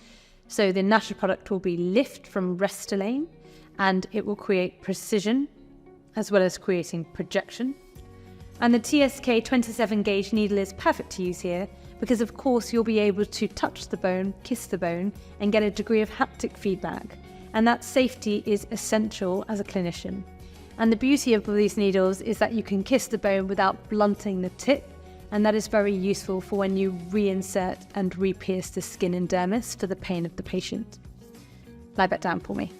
So the Nasha product will be lift from Restylane, and it will create precision as well as creating projection. And the TSK 27 gauge needle is perfect to use here because of course you'll be able to touch the bone, kiss the bone, and get a degree of haptic feedback. And that safety is essential as a clinician. And the beauty of these needles is that you can kiss the bone without blunting the tip, and that is very useful for when you reinsert and re-pierce the skin and dermis for the pain of the patient. Lie back down for me.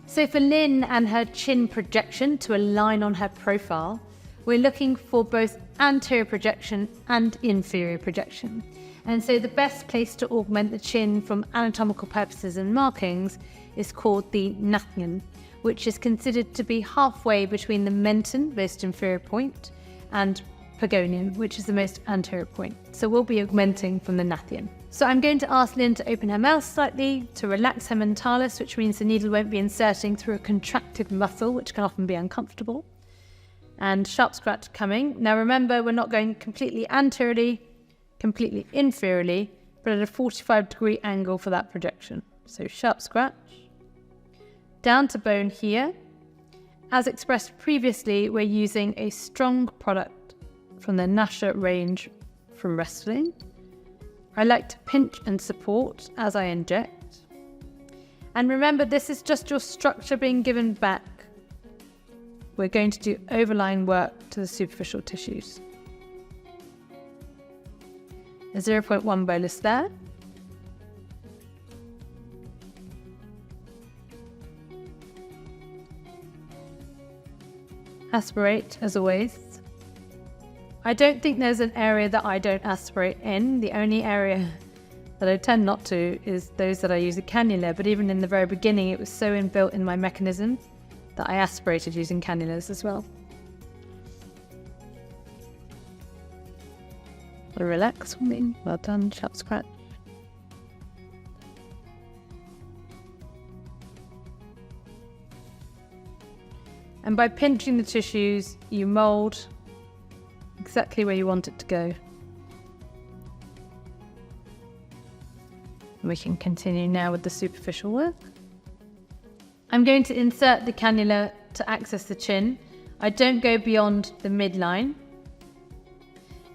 So for Lynn and her chin projection to align on her profile, we're looking for both anterior projection and inferior projection. And so the best place to augment the chin from anatomical purposes and markings is called the Nathian, which is considered to be halfway between the menton, most inferior point, and pogonium, which is the most anterior point. So we'll be augmenting from the Nathian. So I'm going to ask Lynn to open her mouth slightly, to relax her mentalis, which means the needle won't be inserting through a contracted muscle, which can often be uncomfortable. And sharp scratch coming. Now remember, we're not going completely anteriorly, completely inferiorly, but at a 45-degree angle for that projection. So sharp scratch. Down to bone here. As expressed previously, we're using a strong product from the Nasha range from Restylane. I like to pinch and support as I inject. And remember, this is just your structure being given back. We're going to do overlying work to the superficial tissues. A 0.1 bolus there. Aspirate as always. I don't think there's an area that I don't aspirate in. The only area that I tend not to is those that I use a cannula, but even in the very beginning it was so inbuilt in my mechanism that I aspirated using cannulas as well. Relax for me. Well done, sharp scratch. And by pinching the tissues, you mould exactly where you want it to go. And we can continue now with the superficial work. I'm going to insert the cannula to access the chin. I don't go beyond the midline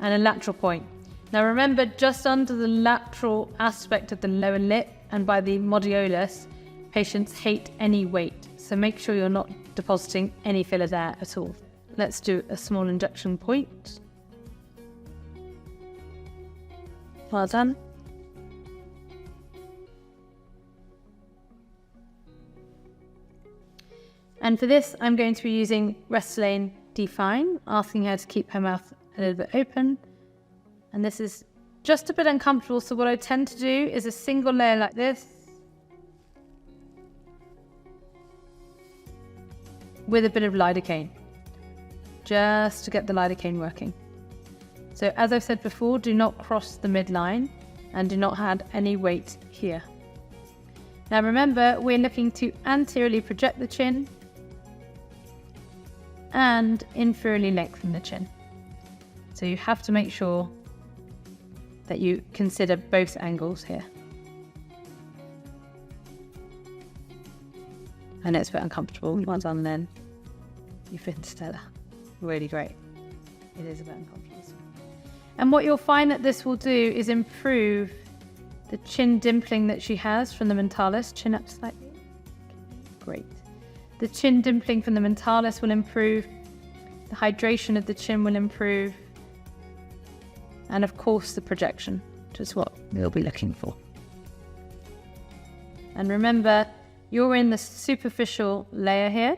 and a lateral point. Now remember, just under the lateral aspect of the lower lip and by the modiolus, patients hate any weight. So make sure you're not depositing any filler there at all. Let's do a small injection point. Well done. And for this, I'm going to be using Restylane Define, asking her to keep her mouth a little bit open. And this is just a bit uncomfortable, so what I tend to do is a single layer like this, with a bit of lidocaine, just to get the lidocaine working. So as I've said before, do not cross the midline and do not add any weight here. Now remember, we're looking to anteriorly project the chin and inferiorly lengthen the chin. So you have to make sure that you consider both angles here. I know it's a bit uncomfortable. Once on, then you've been stellar. Really great. It is a bit uncomfortable. And what you'll find that this will do is improve the chin dimpling that she has from the mentalis. Chin up slightly. Great. The chin dimpling from the mentalis will improve. The hydration of the chin will improve. And of course the projection, which is what we'll be looking for. And remember, you're in the superficial layer here.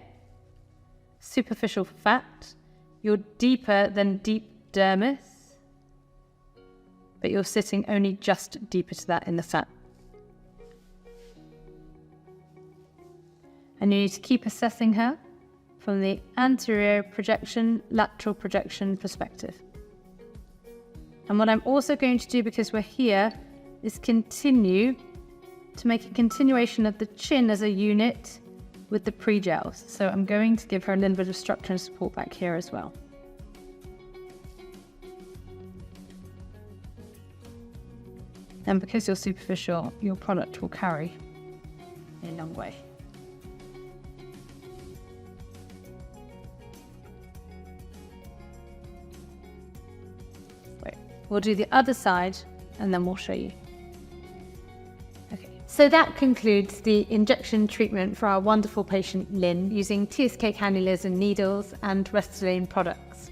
Superficial fat. You're deeper than deep dermis, but you're sitting only just deeper to that in the fat. And you need to keep assessing her from the anterior projection, lateral projection perspective. And what I'm also going to do, because we're here, is continue to make a continuation of the chin as a unit with the pre-gels. So I'm going to give her a little bit of structure and support back here as well. And because you're superficial, your product will carry a long way. Wait, we'll do the other side and then we'll show you. Okay, so that concludes the injection treatment for our wonderful patient Lynn using TSK cannulas and needles and Restylane products.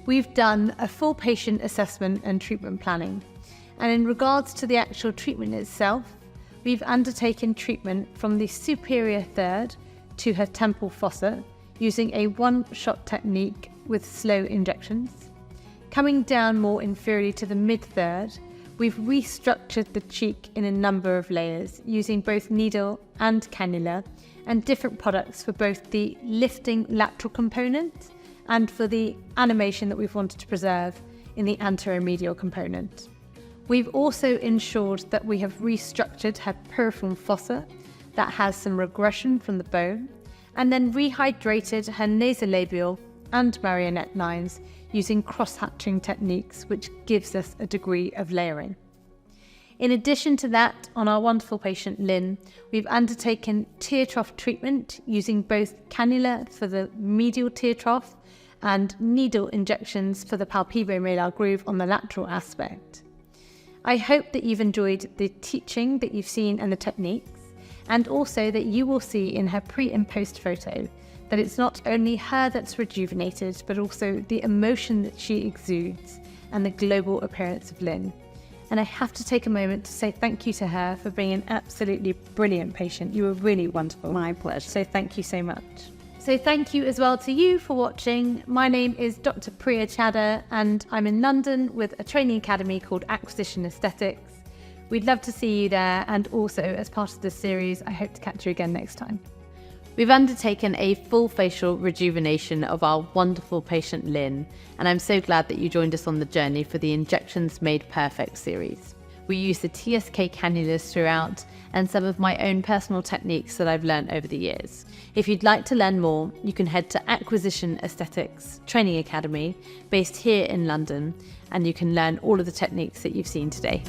We've done a full patient assessment and treatment planning. And in regards to the actual treatment itself, we've undertaken treatment from the superior third to her temple fossa using a one-shot technique with slow injections. Coming down more inferiorly to the mid-third, we've restructured the cheek in a number of layers using both needle and cannula and different products for both the lifting lateral component and for the animation that we've wanted to preserve in the anterior medial component. We've also ensured that we have restructured her piriform fossa that has some regression from the bone, and then rehydrated her nasolabial and marionette lines using cross-hatching techniques, which gives us a degree of layering. In addition to that, on our wonderful patient Lynn, we've undertaken tear trough treatment using both cannula for the medial tear trough and needle injections for the palpebrae groove on the lateral aspect. I hope that you've enjoyed the teaching that you've seen and the techniques, and also that you will see in her pre and post photo that it's not only her that's rejuvenated, but also the emotion that she exudes and the global appearance of Lynn. And I have to take a moment to say thank you to her for being an absolutely brilliant patient. You were really wonderful. My pleasure. So thank you so much. So thank you as well to you for watching. My name is Dr Priya Chadha and I'm in London with a training academy called Acquisition Aesthetics. We'd love to see you there, and also as part of this series, I hope to catch you again next time. We've undertaken a full facial rejuvenation of our wonderful patient Lynn, and I'm so glad that you joined us on the journey for the Injections Made Perfect series. We use the TSK cannulas throughout and some of my own personal techniques that I've learned over the years. If you'd like to learn more, you can head to Acquisition Aesthetics Training Academy based here in London, and you can learn all of the techniques that you've seen today.